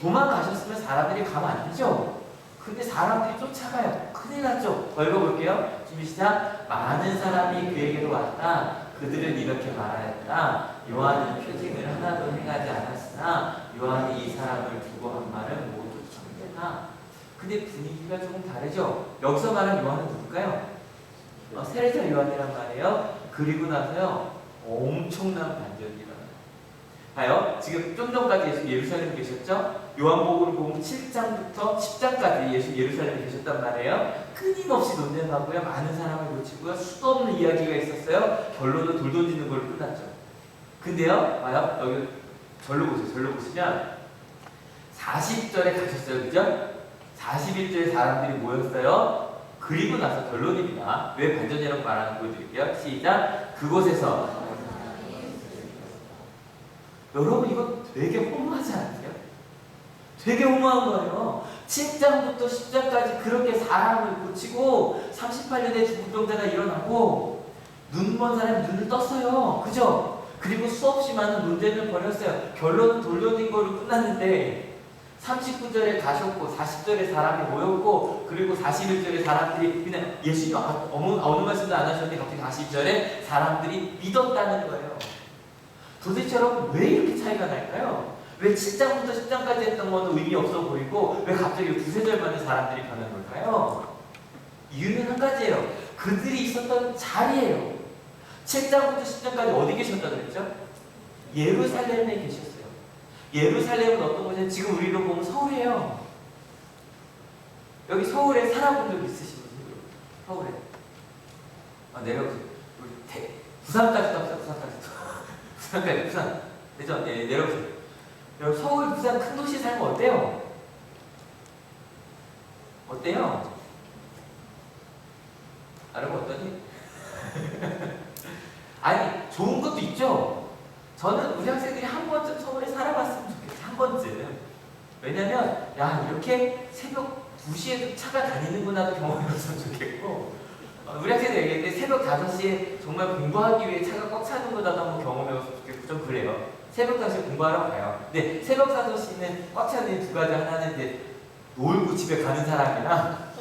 도망가셨으면 사람들이 가면 안 되죠. 근데 사람들이 쫓아가요. 큰일 났죠. 더 읽어볼게요. 준비 시작. 많은 사람이 그에게로 왔다. 그들은 이렇게 말하였다. 요한은 표징을 하나도 행하지 않았으나 요한이 이 사람을 두고 한 말은 모두 참되나. 근데 분위기가 조금 다르죠. 여기서 말하는 요한은 누굴까요? 세례자 요한이란 말이에요. 그리고 나서요 엄청난 반전이 일어나요. 봐요. 지금 좀 전까지 예수 예루살렘에 계셨죠? 요한복음을 보면 7장부터 10장까지 예수 예루살렘에 계셨단 말이에요. 끊임없이 논쟁하고요. 많은 사람을 고치고요. 수도 없는 이야기가 있었어요. 결론은 돌 던지는 걸로 끝났죠. 근데요. 봐요. 여기 절로 보세요. 절로 보시면 40절에 가셨어요. 그죠? 41절에 사람들이 모였어요. 그리고 나서 결론입니다. 왜 반전이라고 말하는 거 보여드릴게요. 시작. 그곳에서 여러분 이거 되게 허무하지 않으세요? 되게 허무한 거예요. 7장부터 10장까지 그렇게 사람을 고치고 38년에 중풍병자가 일어나고 눈먼 사람이 눈을 떴어요. 그죠? 그리고 수없이 많은 논쟁을 벌였어요. 결론은 돌려진 걸로 끝났는데 39절에 가셨고 40절에 사람이 모였고 그리고 41절에 사람들이 그냥 예수님 어느 말씀도 안 하셨는데 갑자기 40절에 사람들이 믿었다는 거예요. 도대체 여러분 왜 이렇게 차이가 날까요? 왜 7장부터 10장까지 했던 것도 의미 없어 보이고 왜 갑자기 두세 절 만에 사람들이 변한 걸까요? 이유는 한 가지예요. 그들이 있었던 자리예요. 7장부터 10장까지 어디 계셨다고 그랬죠? 예루살렘에 계셨어요. 예루살렘은 어떤 곳이냐? 지금 우리로 보면 서울이에요. 여기 서울에 살아본 적 있으신 분이요? 서울에. 내려오세요. 부산까지 갑시다. 부산. 그죠? 네, 내려오세요. 여러분, 서울, 부산 큰 도시 살면 어때요? 어때요? 여러분 어떠니? 아니, 좋은 것도 있죠? 저는 우리 학생들이 한 번쯤 서울에 살아봤으면 좋겠어요. 한 번쯤. 왜냐면, 야, 이렇게 새벽 2시에도 차가 다니는구나도 경험해봤으면 좋겠고, 우리 학생들 얘기할 때 새벽 5시에 정말 공부하기 위해 차가 꽉 차는 거다도 한번 경험해봤으면 좋겠고, 좀 그래요. 새벽 5시에 공부하러 가요. 근데 새벽 5시는 꽉 차는 두 가지. 하나는 이제 놀고 집에 가는 사람이랑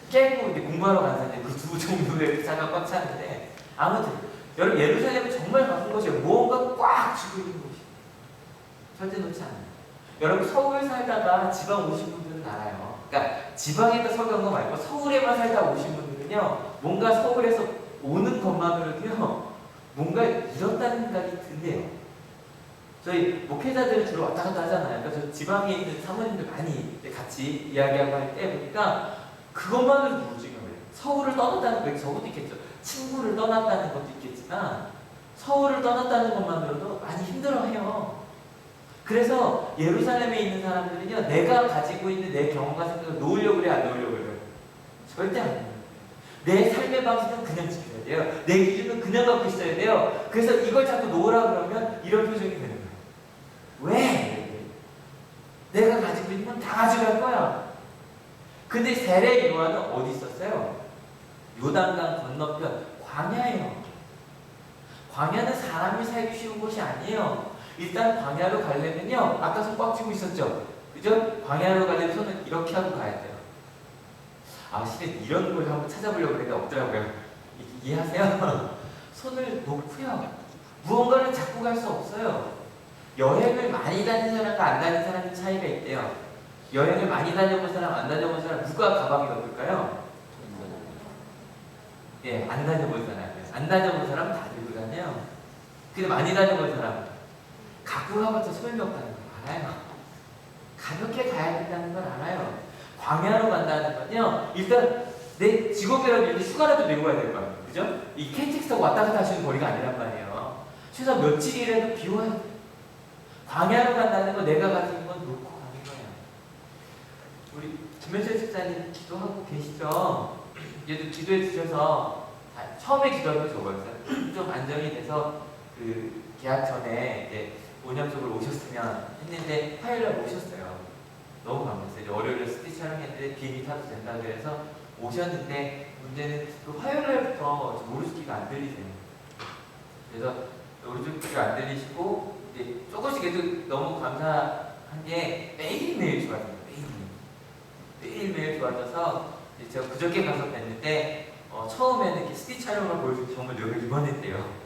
깨고 이제 공부하러 가는 사람, 그 두 정도의 차가 꽉 차는데, 아무튼, 여러분 예루살렘은 정말 바쁜 곳이에요. 무언가 꽉 쥐고 있는 곳이에요. 절대 놓지 않아요. 여러분 서울 살다가 지방 오신 분들은 알아요. 그러니까 지방에다 서울 간 거 말고 서울에만 살다 오신 분들은요, 뭔가 서울에서 오는 것만으로도요, 뭔가 잃었다는 생각이 든대요. 저희 목회자들은 주로 왔다 갔다 하잖아요. 그러니까 저 지방에 있는 사모님들 많이 같이 이야기하고 할 때 보니까 그것만으로도 우울증이 오래요. 서울을 떠났다는 거, 저것도 있겠죠. 친구를 떠났다는 것도 있겠지만 서울을 떠났다는 것만으로도 많이 힘들어해요. 그래서 예루살렘에 있는 사람들은요, 내가 가지고 있는 내 경험과 생각을 놓으려고 그래, 안 놓으려고 그래요? 절대 안 놓아요. 내 삶의 방식은 그냥 지켜야 돼요. 내 기준은 그냥 갖고 있어야 돼요. 그래서 이걸 자꾸 놓으라 그러면 이런 표정이 되는 거예요. 왜? 내가 가지고 있는 건 다 가져갈 거야. 근데 세례 요한은 어디 있었어요? 요단강 건너편 광야예요. 광야는 사람이 살기 쉬운 곳이 아니에요. 일단 광야로 가려면요, 아까 손 꽉 쥐고 있었죠? 그죠? 광야로 가려면 손을 이렇게 하고 가야 돼요. 아, 실은 이런 걸 한번 찾아보려고 했는데 없더라고요. 이해하세요? 손을 놓고요. 무언가를 잡고 갈 수 없어요. 여행을 많이 다닌 사람과 안 다닌 사람의 차이가 있대요. 여행을 많이 다녀본 사람, 안 다녀본 사람, 누가 가방이 넓을까요? 예, 안 다녀본 사람이에요. 안 다녀본 사람은 다 들고 다녀요. 근데 많이 다녀본 사람, 갖고 가봤자 소용이 없다는 걸 알아요. 가볍게 가야 된다는 걸 알아요. 광야로 간다는 건요, 일단 내 직업이라도 이렇게 휴가라도 내고 가야 될 거 아니에요. 그죠? 이 KTX 타고 왔다 갔다 하시는 거리가 아니란 말이에요. 최소 며칠이라도 비워야 돼. 광야로 간다는 건 내가 가진 건 놓고 가는 거예요. 우리 김현철 집사님 기도하고 계시죠? 얘도 기도해 주셔서 처음에 기도한 게 저거였어요. 좀 안정이 돼서 그 계약 전에 이제 온양 쪽으로 오셨으면 했는데 화요일날 오셨어요. 너무 감사했어요. 이제 월요일에 스티 촬영했는데 비행기 타도 된다고 해서 오셨는데 문제는 그 화요일날부터 오르스키가 안 들리세요. 그래서 오르스키가 안 들리시고 이제 조금씩 해도 너무 감사한 게 매일매일 좋아져요. 매일매일 좋아져서 이제 제가 그저께 가서 뵀는데 처음에는 이렇게 스티 촬영을 보여주고 정말 뇌가 이만했대요.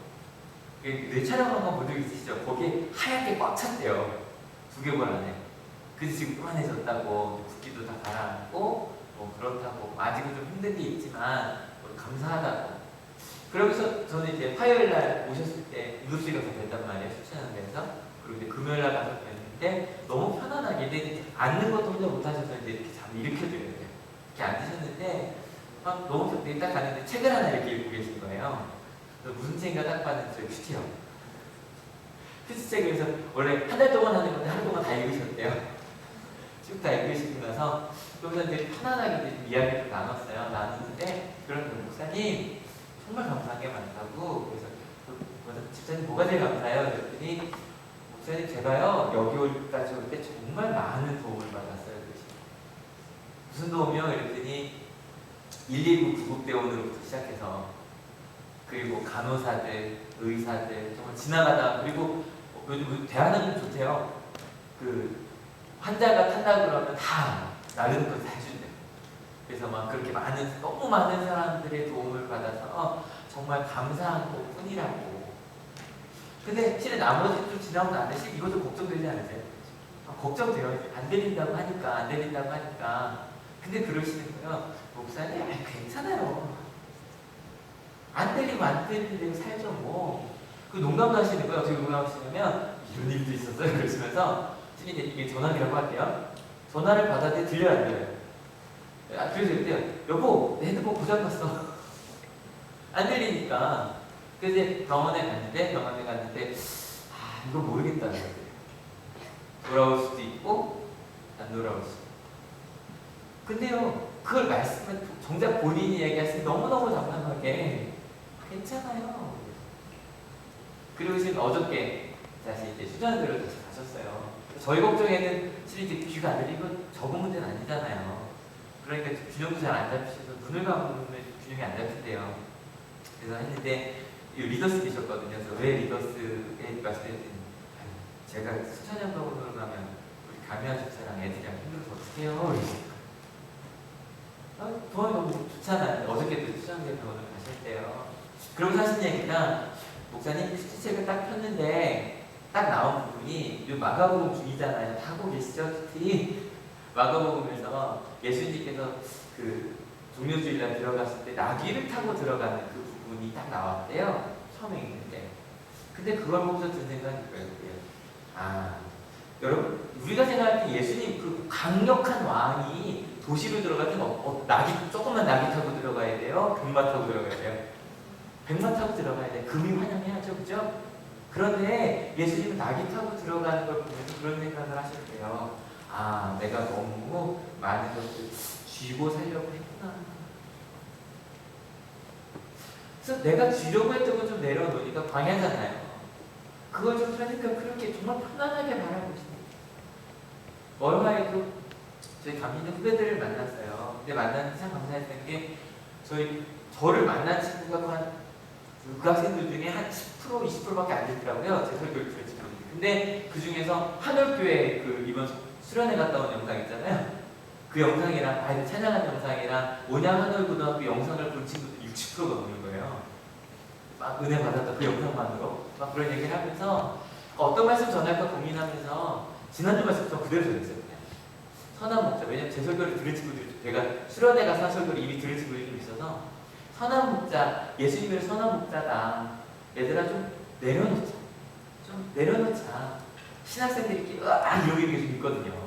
뇌 촬영한 거 본 적 있으시죠? 거기에 하얗게 꽉 찼대요. 2개월 안에. 그래서 지금 이만해졌다고 붓기도 다 가라앉고 뭐 그렇다고 아직은 좀 힘든 게 있지만 감사하다고. 그러면서 저는 이제 화요일 날 오셨을 때 응급실 가서 뵀단 말이에요. 수천원 데서. 그리고 이제 금요일 날 가서 뵀는데 너무 편안하게 이제 앉는 것도 혼자 못 하셔서 이제 이렇게 잠을 일으켜드려야 돼요. 이렇게 앉으셨는데 막 너무 딱 가는데 책을 하나 이렇게 읽고 계신 거예요. 그래서 무슨 책인가 딱 봤는데 큐티요. 큐티 책에서 원래 한 달 동안 하는 건데 하루 동안 다 읽으셨대요. 쭉 다 읽으시고 나서 그러면서 이제 편안하게 이제 이야기를 나눴어요. 나누는데 그런 목사님 정말 감사한 게 많다고. 그래서 집사님 뭐가 제일 감사해요? 그랬더니 목사님 제가요 여기 올까지 올 때 정말 많은 도움을 받았어요. 무슨 도움이요? 그랬더니 119 구급대원으로부터 시작해서 그리고 간호사들, 의사들 정말 지나가다 그리고 요즘 대안은 좋대요. 그 환자가 탄다 그러면 다 나르는 걸 다 해준대요. 그래서 막 그렇게 너무 많은 사람들의 도움을 받아서 정말 감사한 것 뿐이라고. 근데 실은 나머지 좀 지나고 나는데 실은 이것도 걱정되지 않으세요? 걱정돼요. 안 들린다고 하니까. 근데 그러시는 거예요. 목사님, 괜찮아요. 안 들리면 안 들리는 대로 살죠 뭐. 그 농담도 하시는 거예요. 어떻게 농담하시냐면 이런 일도 있었어요. 그러시면서 이제 이게 전화기라고 할게요. 전화를 받았는데 들려요 안 들려요? 그래서 그때요. 여보 내 핸드폰 고장났어. 안 들리니까. 그래서 이제 병원에 갔는데 이거 모르겠다는 거예요. 돌아올 수도 있고 안 돌아올 수도 있고. 근데요 그걸 말씀은 정작 본인이 얘기하시면 너무너무 담담하게 괜찮아요. 그리고 지금 어저께 다시 이제 수전대로 다시 가셨어요. 저희 걱정에는 실은 이제 귀가 안 들리는 건 적은 문제는 아니잖아요. 그러니까 균형도 잘 안 잡히셔서 눈을 감으면 균형이 안 잡힌대요. 그래서 했는데 리더스 계셨거든요. 그래서 왜 리더스에 말씀드렸더니 제가 수천년 병원으로 가면 우리 가미아 집사랑 애들이랑 힘들어서 어떻게 해요? 병원이 너무 좋잖아요. 어저께도 수천년 병원을 가셨대요. 그러고 하신 얘기가 목사님 수치책을 딱 폈는데 딱 나온 부분이 요 마가복음 중이잖아요. 다 하고 계시죠? 특히 마가복음에서 예수님께서 그 종료주일날 들어갔을 때 나귀를 타고 들어가는 그 부분이 딱 나왔대요. 처음에 읽는데. 근데 그걸 보면서 든 생각이 뭐예요? 여러분 우리가 생각할 때 예수님 그 강력한 왕이 도시로 들어갈 때는 조금만 나귀 타고 들어가야 돼요? 백마 타고 들어가야 돼요? 백마 타고 들어가야 돼. 금이 환영해야죠. 그죠? 그런데 예수님은 나귀 타고 들어가는 걸 보면서 그런 생각을 하셨대요. 내가 너무 많은 것을 쥐고 살려고 했구나. 그래서 내가 쥐려고 했던 걸 좀 내려놓으니까 광야잖아요. 그걸 좀 하니까 그렇게 정말 편안하게 바라고 있습니다. 얼마에도 저희 감리교 후배들을 만났어요. 근데 만난 참 감사했던 게 저를 만난 친구가 그 학생들 중에 한 10%, 20%밖에 안 되더라고요. 제 설교를 들을지 모르겠는데 근데 그 중에서 한올교회 그 이번 수련회 갔다 온 영상 있잖아요. 그 영상이랑 아이들 찬양한 영상이랑 온양 하늘고등학교 영상을 본 친구들 60%가 넘는 거예요. 막 은혜 받았다 그 영상만으로 막 그런 얘기를 하면서 어떤 말씀 전할까 고민하면서 지난주 말씀부터 그대로 전했어요. 그냥 선한 목자. 왜냐면 제 설교를 들은 친구들이 제가 수련회 가서 한 설교를 이미 들은 친구들이 좀 있어서 선한 목자, 예수님의 선한 목자다. 얘들아 좀 내려놓자. 좀 내려놓자. 신학생들이 이러고 계속 있거든요.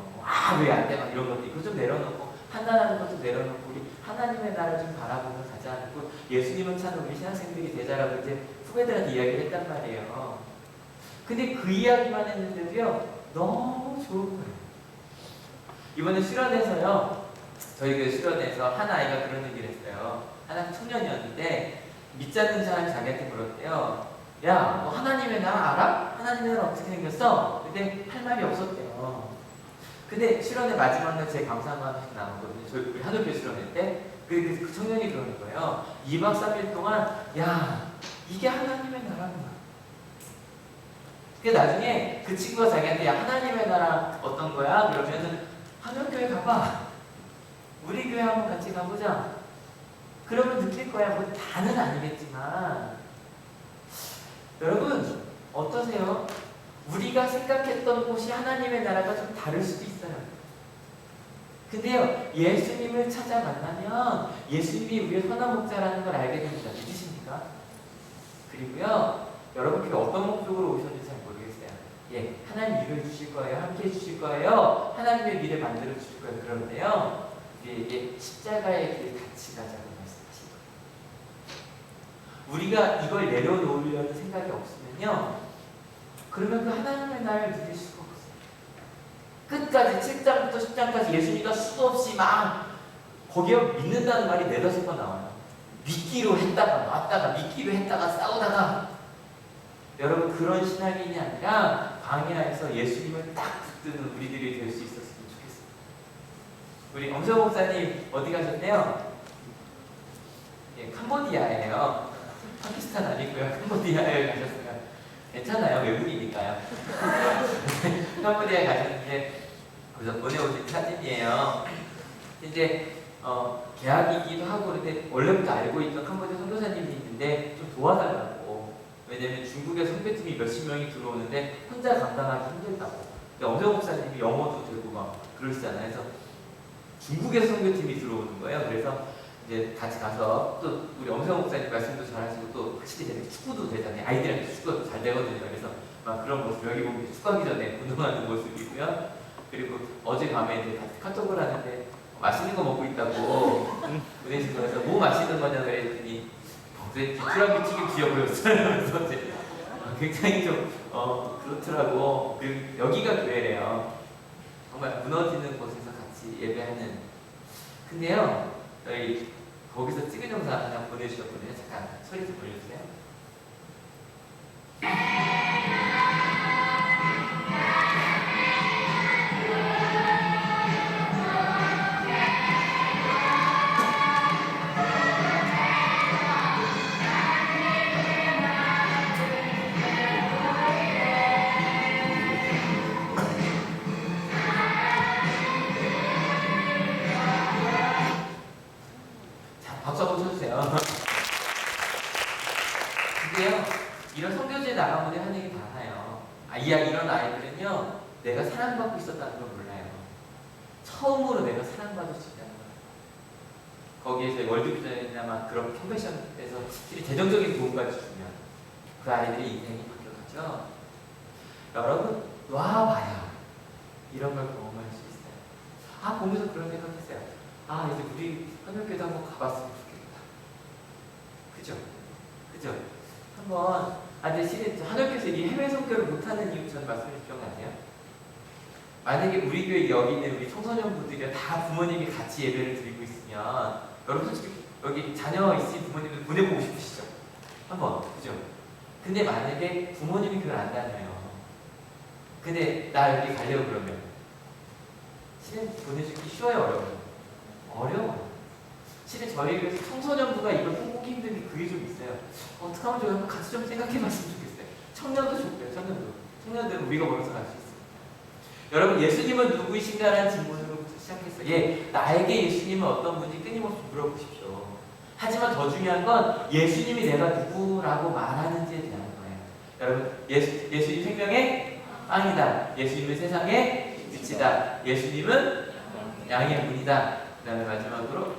왜 안 돼? 막 이런 것도 있고 좀 내려놓고 판단하는 것도 내려놓고 우리 하나님의 나라를 좀 바라보며 가자. 그리고 예수님은 참 우리 신학생들이 되자라고 이제 후배들한테 이야기를 했단 말이에요. 근데 그 이야기만 했는데도요 너무 좋은 거예요. 이번에 수련회에서요 저희 그 수련회에서 한 아이가 그런 얘기를 했어요. 하나 청년이었는데 믿지 않는 사람이 자기한테 물었대요. 야, 너 하나님의 나라 알아? 하나님의 나라 어떻게 생겼어? 근데 할 말이 없었대요. 근데 수련회 마지막 날 제 강사 한 번씩 나왔거든요. 저희 우리 한옥교 수련회 때. 그 청년이 그러는 거예요. 2박 3일 동안 야, 이게 하나님의 나라구나. 그 나중에 그 친구가 자기한테 야, 하나님의 나라 어떤 거야? 그러면은 한옥교회 가봐. 우리 교회 한번 같이 가보자. 그러면 느낄 거야. 뭐 다는 아니겠지만 여러분 어떠세요? 우리가 생각했던 곳이 하나님의 나라가 좀 다를 수도 있어요. 근데요 예수님을 찾아 만나면 예수님이 우리의 선한 목자라는 걸 알게 됩니다. 믿으십니까? 그리고요 여러분께 어떤 목적으로 오셨는지 잘 모르겠어요. 예, 하나님 일을 주실 거예요. 함께 해주실 거예요. 하나님의 미래 만들어 주실 거예요. 그런데요 우리에게 십자가의 길을 같이 가자고 말씀하신 거예요. 우리가 이걸 내려놓으려는 생각이 없으면요 그러면 그 하나님의 나라를 누릴 수가 없어요. 끝까지 7장부터 10장까지 예수님과 수도 없이 막 거기에 믿는다는 말이 4-5번 나와요. 믿기로 했다가 놨다가 믿기로 했다가 싸우다가 여러분 그런 신앙인이 아니라 광야에서 예수님을 딱 붙드는 우리들이 될 수 있었으면 좋겠어요. 우리 엄정 목사님 어디 가셨대요? 예, 캄보디아예요. 파키스탄 아니고요. 캄보디아에 가셨어요. 괜찮아요. 외국이니까요. 캄보디아에 가셨는데 거기서 보내오신 사진이에요. 이제 계약이기도 하고 그런데 원래부터 알고 있던 캄보디아 선교사님이 있는데 좀 도와달라고. 왜냐면 중국의 선교팀이 몇십 명이 들어오는데 혼자 감당하기 힘들다고. 근데 엄정 목사님이 영어도 되고 막 그러시잖아요. 그래서 중국에서 선교팀이 들어오는 거예요. 그래서 이제 같이 가서 또 우리 엄정 목사님 말씀도 잘하시고 또 확실히 축구도 되잖아요. 아이들한테 축구가 잘 되거든요. 그래서 막 그런 모습 여기 보면 축구하기 전에 운동하는 모습이고요. 그리고 어제 밤에 이제 같이 카톡을 하는데 맛있는 거 먹고 있다고 보내시고 해서 뭐 맛있는 거냐 그랬더니 비투라미 튀김 귀여 보였어요. 그래서 이제 굉장히 좀 그렇더라고. 그리고 여기가 교회래요. 정말 무너지는 곳에서 같이 예배하는. 근데요 저희 거기서 찍은 영상 하나 보내주셨거든요. 잠깐 소리 좀 올려주세요. 박수 한번 쳐주세요. 근데요, 이런 선교지에 나가보니 한 얘기 많아요. 이런 아이들은요, 내가 사랑받고 있었다는 걸 몰라요. 처음으로 내가 사랑받을 수 있다는 거예요. 거기에서 월드비전이나 막 그런 컨벤션에서 재정적인 도움까지 주면 그 아이들의 인생이 바뀌어가죠. 여러분, 놔봐야 이런 걸 경험할 수 있어요. 보면서 그런 생각했어요. 이제 우리 한국교회도 한번 가봤으면 좋겠다. 그죠? 한번, 근데 실은 한국교회에서 이 해외 선교를 못하는 이유 저는 말씀드릴 필요가 아니에요. 만약에 우리 교회 여기 있는 우리 청소년분들이 다 부모님이 같이 예배를 드리고 있으면 여러분 솔직히 여기 자녀 있으신 부모님들 보내보고 싶으시죠? 한번, 그죠? 근데 만약에 부모님이 교회를 안 다녀요. 근데 나 여기 가려고 그러면 실은 보내주기 쉬워요, 어려워요. 실은 저희 교회에서 청소년부가 이걸 꿈꾸기 힘든 게 그게 좀 있어요. 어떻게 하면 좋아요? 같이 좀 생각해봤으면 좋겠어요. 청년도 좋고요. 청년들은 우리가 먼저 갈 수 있습니다. 여러분, 예수님은 누구이신가라는 질문으로부터 시작했어요. 예, 나에게 예수님은 어떤 분인지 끊임없이 물어보십시오. 하지만 더 중요한 건 예수님이 내가 누구라고 말하는지에 대한 거예요. 여러분, 예수님 생명의 빵이다. 예수님은 세상의 빛이다. 예수님은 양의 문이다. 그 다음에 마지막으로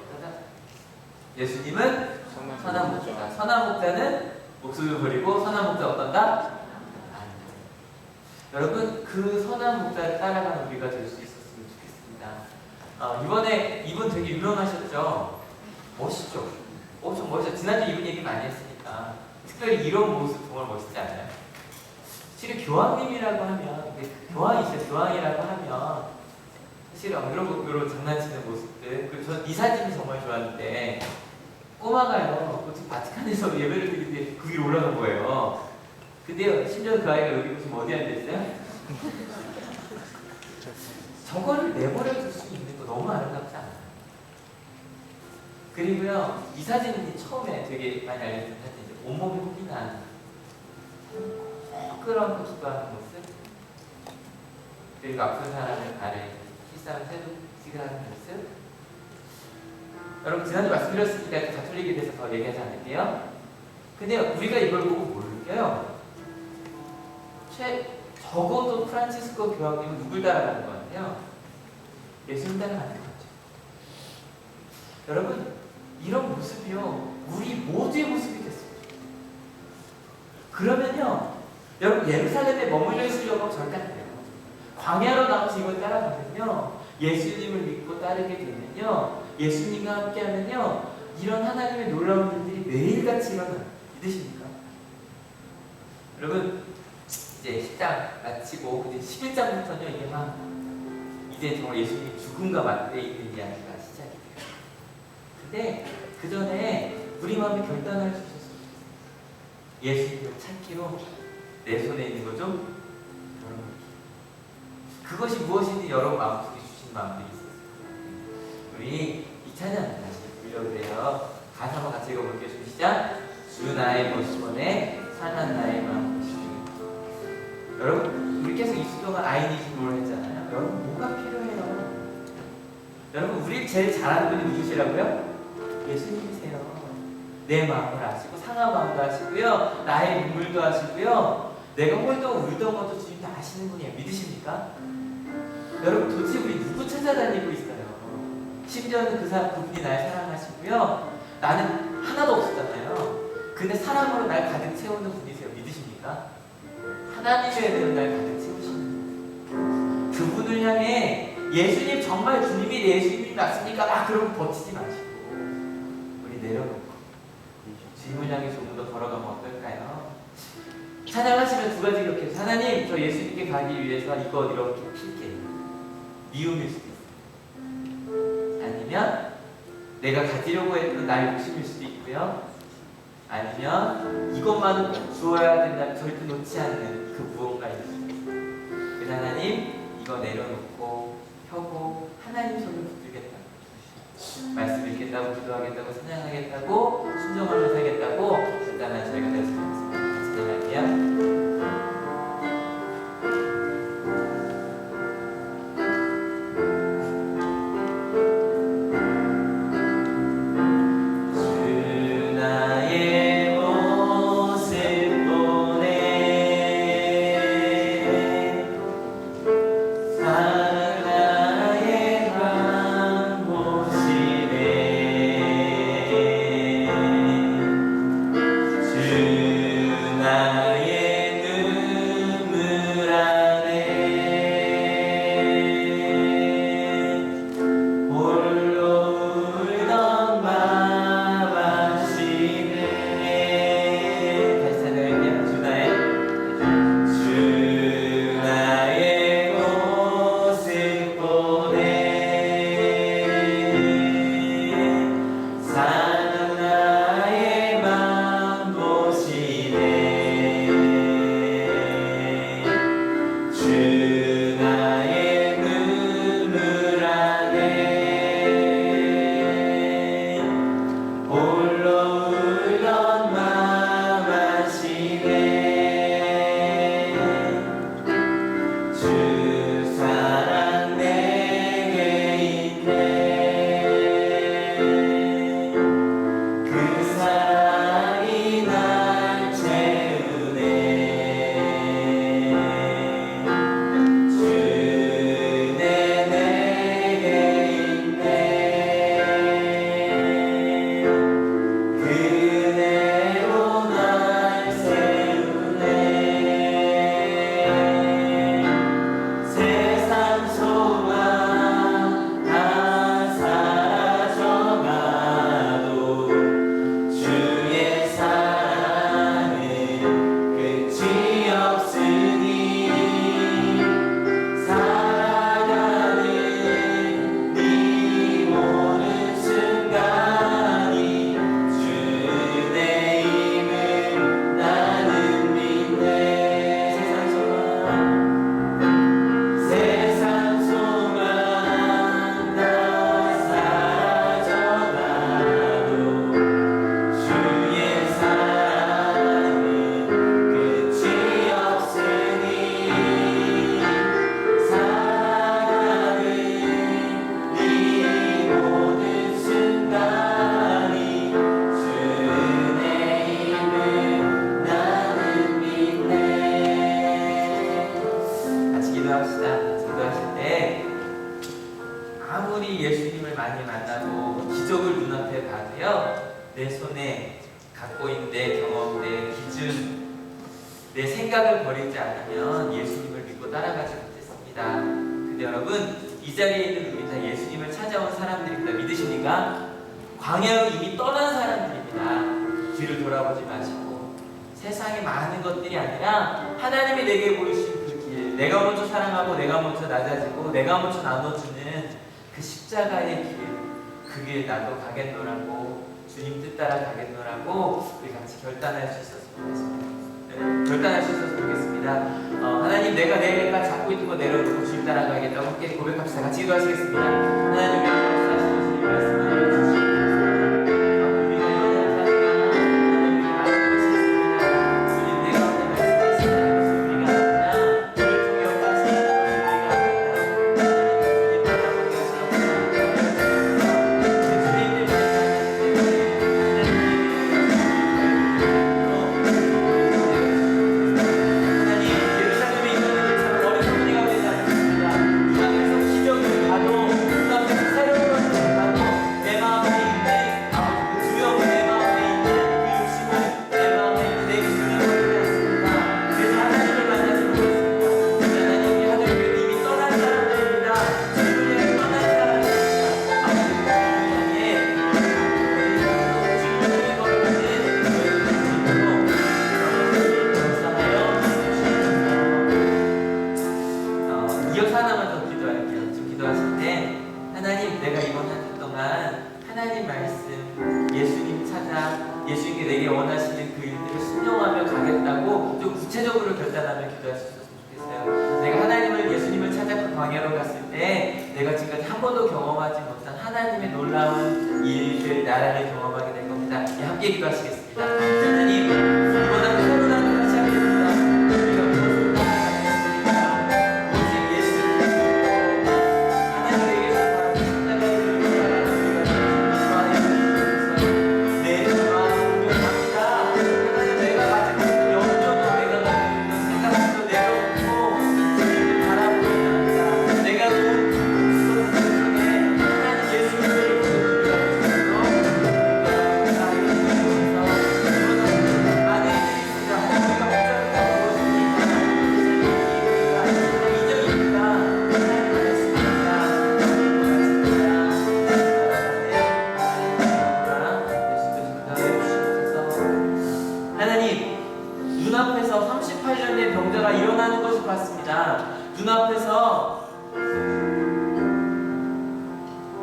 예수님은 선한 목자다. 선한 목자는 목숨을 버리고 선한 목자 어떤다? 여러분, 그 선한 목자를 따라가는 우리가 될 수 있었으면 좋겠습니다. 이번에 이분 되게 유명하셨죠? 멋있죠? 엄청 멋있죠? 지난주 이분 얘기 많이 했으니까 특별히 이런 모습 정말 멋있지 않아요? 실은 교황님이라고 하면, 교황이시죠? 교황이라고 하면 사실 이런 장난치는 모습들, 그리고 전 이 사진이 정말 좋았는데 꼬마가요, 보통 바티칸에서 예배를 드리는데 그 위로 올라간 거예요. 근데요, 심지어 그 아이가 여기 무슨 어디 앉아있어요? 저거를 내버려 둘 수 있는 거 너무 아름답지 않아요? 그리고요, 이 사진이 처음에 되게 많이 알려진 사진이죠. 온몸이 혹이 난 끌어안고 기도하는 모습, 그리고 아픈 사람의 발에 실상을 새도식을 하는 모습. 여러분, 지난주 말씀드렸으니까 가톨릭에 대해서 더 얘기하지 않을게요. 근데 우리가 이걸 보고 뭘 느껴요? 적어도 프란치스코 교황님은 누굴 따라가는 것 같아요? 예수님 따라가는 것 같죠. 여러분, 이런 모습이요, 우리 모두의 모습이 됐습니다. 그러면요, 여러분, 예루살렘에 머물러 있으려고 하면 절대 안 돼요. 광야로 나가서 이걸 따라가면요, 예수님을 믿고 따르게 되면요, 예수님과 함께하면요, 이런 하나님의 놀라운 일들이 매일같이 일어나요. 믿으십니까? 여러분, 이제 10장 마치고 이제 11장부터는요, 이게 막 이제 정말 예수님 죽음과 맞대어 있는 이야기가 시작이 돼요. 근데 그 전에 우리 마음에 결단할 수 있었어요. 예수님을 찾기로 내 손에 있는 거 좀 열어놓기. 그것이 무엇인지 여러분 마음속에 주신 마음들이 있었어요. 우리 이 찬양 다시 부르려고 해요. 가사 한번 같이 읽어볼게요. 시작. 주 나의 모시원에 상한 나의 마음 보시오. 여러분, 우리 계속 2주 동안 I need you를 했잖아요. 여러분, 뭐가 필요해요? 여러분, 우리 제일 잘하는 분이 누구시라고요? 예수님이세요. 내 마음을 아시고 상한 마음도 아시고요, 나의 눈물도 아시고요, 내가 홀도 울던 것도 주님 다 아시는 분이에요. 믿으십니까? 여러분, 도대체 우리 누구 찾아다니고 있어요? 심지어는 그분이 날 사랑하시고요, 나는 하나도 없었잖아요. 근데 사랑으로 날 가득 채우는 분이세요. 믿으십니까? 하나님의 은혜로 날 가득 채우시는 그분을 향해 예수님 정말 주님이 내 예수님이 맞습니까? 막 그러고 버티지 마시고 우리 내려놓고 주님을 향해 조금 더 걸어가면 어떨까요? 찬양하시면 두 가지 이렇게 해서, 하나님, 저 예수님께 가기 위해서 이거 이렇게 필게요. 미움일 수도 있어요. 아니면 내가 가지려고 했던 나의 욕심일 수도 있고요. 아니면 이것만은 주어야 된다면 절대 놓지 않는 그 무언가일 수도 있어요. 그래서 하나님, 이거 내려놓고 펴고 하나님 손을 붙들겠다, 말씀 읽겠다고, 기도하겠다고, 찬양하겠다고, 순종하며 살겠다고 간단한 저희가 될 수 있습니다. 같이 찬양할게요. 주 많이 만나고 기적을 눈앞에 봐도요, 내 손에 갖고 있는 내 경험, 내 기준, 내 생각을 버리지 않으면 예수님을 믿고 따라가지 못했습니다. 근데 여러분, 이 자리에 있는 우리 다 예수님을 찾아온 사람들입니다. 믿으십니까? 광야로 이미 떠난 사람들입니다. 뒤를 돌아보지 마시고 세상에 많은 것들이 아니라 하나님이 내게 보이신 그 길, 내가 먼저 사랑하고 내가 먼저 낮아지고 내가 먼저 나눠주는 그 십자가의 길, 그 길 나도 가겠노라고, 주님 뜻 따라 가겠노라고 우리 같이 결단할 수 있었으면 좋겠습니다. 결단할 수 있었으면 좋겠습니다. 하나님, 내가 잡고 있는 거 내려놓고 주님 따라가겠다고 함께 고백합시다. 같이 기도하시겠습니다. 하나님, 우리 역사하시는 주님 말씀을 알려주시고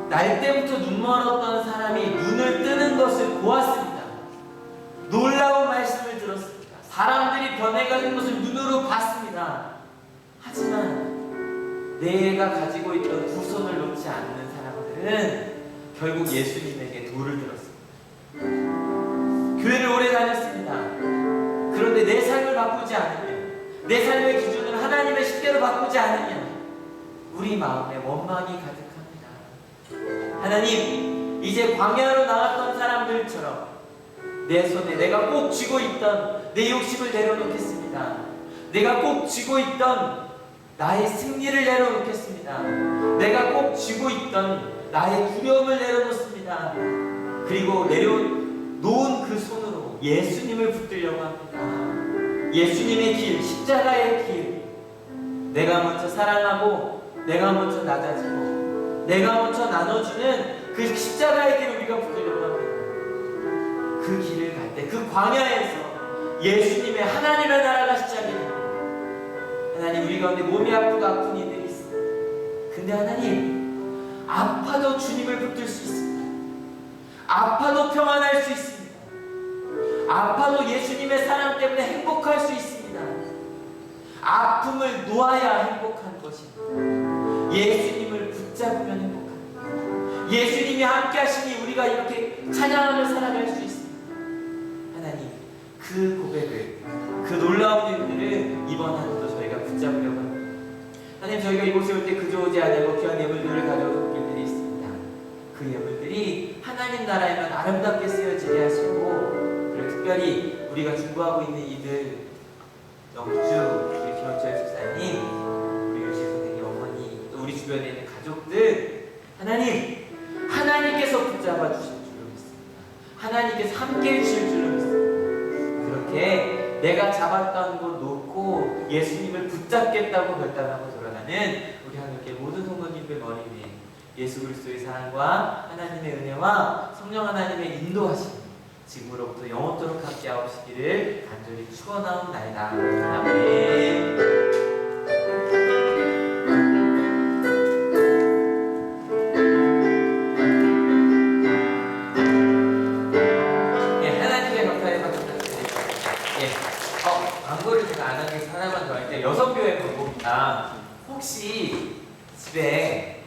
날 때부터 눈 멀었던 사람이 눈을 뜨는 것을 보았습니다. 놀라운 말씀을 들었습니다. 사람들이 변해가는 것을 눈으로 봤습니다. 하지만 내가 가지고 있던 두 손을 놓지 않는 사람들은 결국 예수님에게 돌을 들었습니다. 교회를 오래 다녔습니다. 그런데 내 삶을 바꾸지 않으면, 내 삶의 기준을 하나님의 십계로 바꾸지 않으면 우리 마음에 원망이 가득합니다. 하나님, 이제 광야로 나갔던 사람들처럼 내 손에 내가 꼭 쥐고 있던 내 욕심을 내려놓겠습니다. 내가 꼭 쥐고 있던 나의 승리를 내려놓겠습니다. 내가 꼭 쥐고 있던 나의 두려움을 내려놓습니다. 그리고 내려놓은 그 손으로 예수님을 붙들려고 합니다. 예수님의 길, 십자가의 길, 내가 먼저 사랑하고 내가 먼저 낮아지고 내가 먼저 나눠주는 그 십자가의 길을 우리가 붙들려고 합니다. 그 길을 갈 때, 그 광야에서 예수님의 하나님의 나라가 시작이 됩니다. 하나님, 우리 가운데 몸이 아프고 아픈 이들이 있습니다. 근데 하나님, 아파도 주님을 붙들 수 있습니다. 아파도 평안할 수 있습니다. 아파도 예수님의 사랑 때문에 행복할 수 있습니다. 아픔을 놓아야 행복한 것입니다. 예수님을 붙잡으면 행복합니다. 예수님이 함께 하시니 우리가 이렇게 찬양하며 살아갈 수 있습니다. 하나님, 그 고백을, 그 놀라운 일들을 이번 한 해도 저희가 붙잡으려고 합니다. 하나님, 저희가 이곳에 올 때 그저 오지 않고 귀한 예물들을 가져온 길들이 있습니다. 그 예물들이 하나님 나라에만 아름답게 쓰여지게 하시고, 그리고 특별히 우리가 중보하고 있는 이들, 영주, 우리 김원철 집사님, 우리 유실 선생님 어머니, 또 우리 주변에 있는 가족들, 하나님 붙잡아 주실 줄로 믿습니다. 하나님께서 함께 해주실 줄로 믿습니다. 그렇게 내가 잡았던 곳 놓고 예수님을 붙잡겠다고 결단하고 돌아가는 우리 한국의 모든 성도님들 머리 위에 예수 그리스도의 사랑과 하나님의 은혜와 성령 하나님의 인도하심 지금으로부터 영원토록 함께 하시기를 간절히 축원하옵나이다. 아멘. 광고를 제가 안 하는 게 하나만 더 할게요. 6교회 광고입니다. 혹시 집에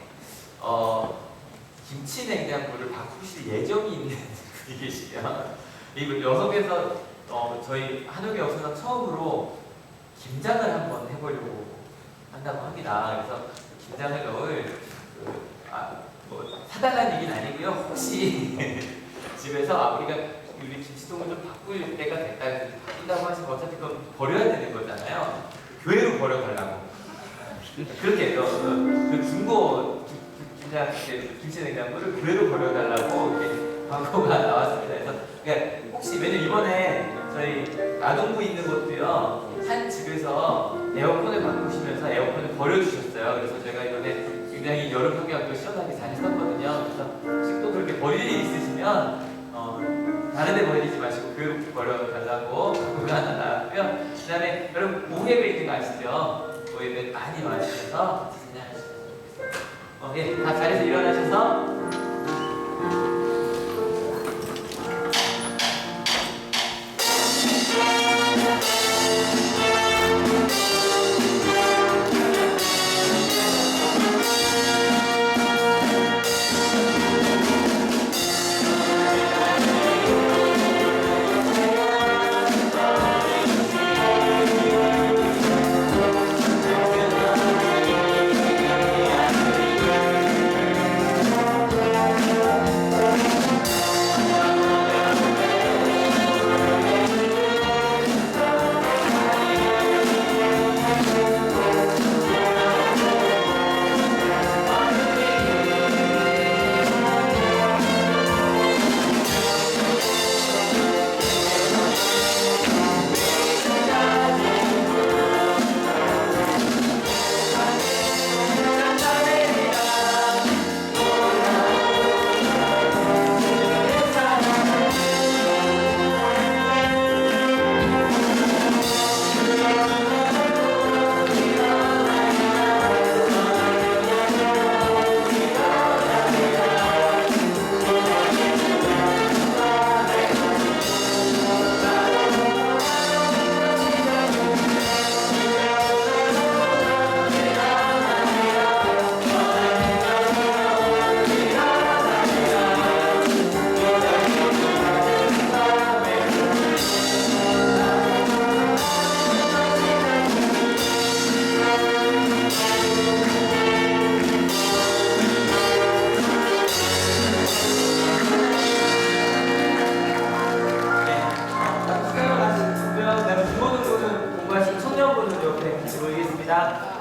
김치 냉장고를 바꾸실 예정이 있는 분이 계시면 이거 6교회에서 저희 한옥의 역사상 처음으로 김장을 한번 해보려고 한다고 합니다. 그래서 김장을 넣을 뭐 사달라는 얘기는 아니고요. 혹시 집에서 우리가 우리 김치통을 좀 바꿀 때가 됐다. 바꾼다고 하시면 어차피 그건 버려야 되는 거잖아요. 교회로 버려달라고. 그렇게 그 중고 김치 냉장고를 교회로 버려달라고 이렇게 광고가 나왔습니다. 그래서 그러니까 혹시 왜냐면 이번에 저희 아동부 있는 곳도요 한 집에서 에어컨을 바꾸시면서 에어컨을 버려주셨어요. 그래서 제가 이번에 굉장히 여름 환경도 시원하게 잘 했었거든요. 그래서 혹시 또 그렇게 버릴 일 있으시면 다른 데 버리지 마시고 교회로 버려달라고 그거 하나 나왔고요. 그 다음에 여러분 모해배 있는 거 아시죠? 모해배 많이 마시면서 진행하시면 좋겠어요. 예, 다 자리에서 일어나셔서 청년분들 옆에 같이 모이겠습니다.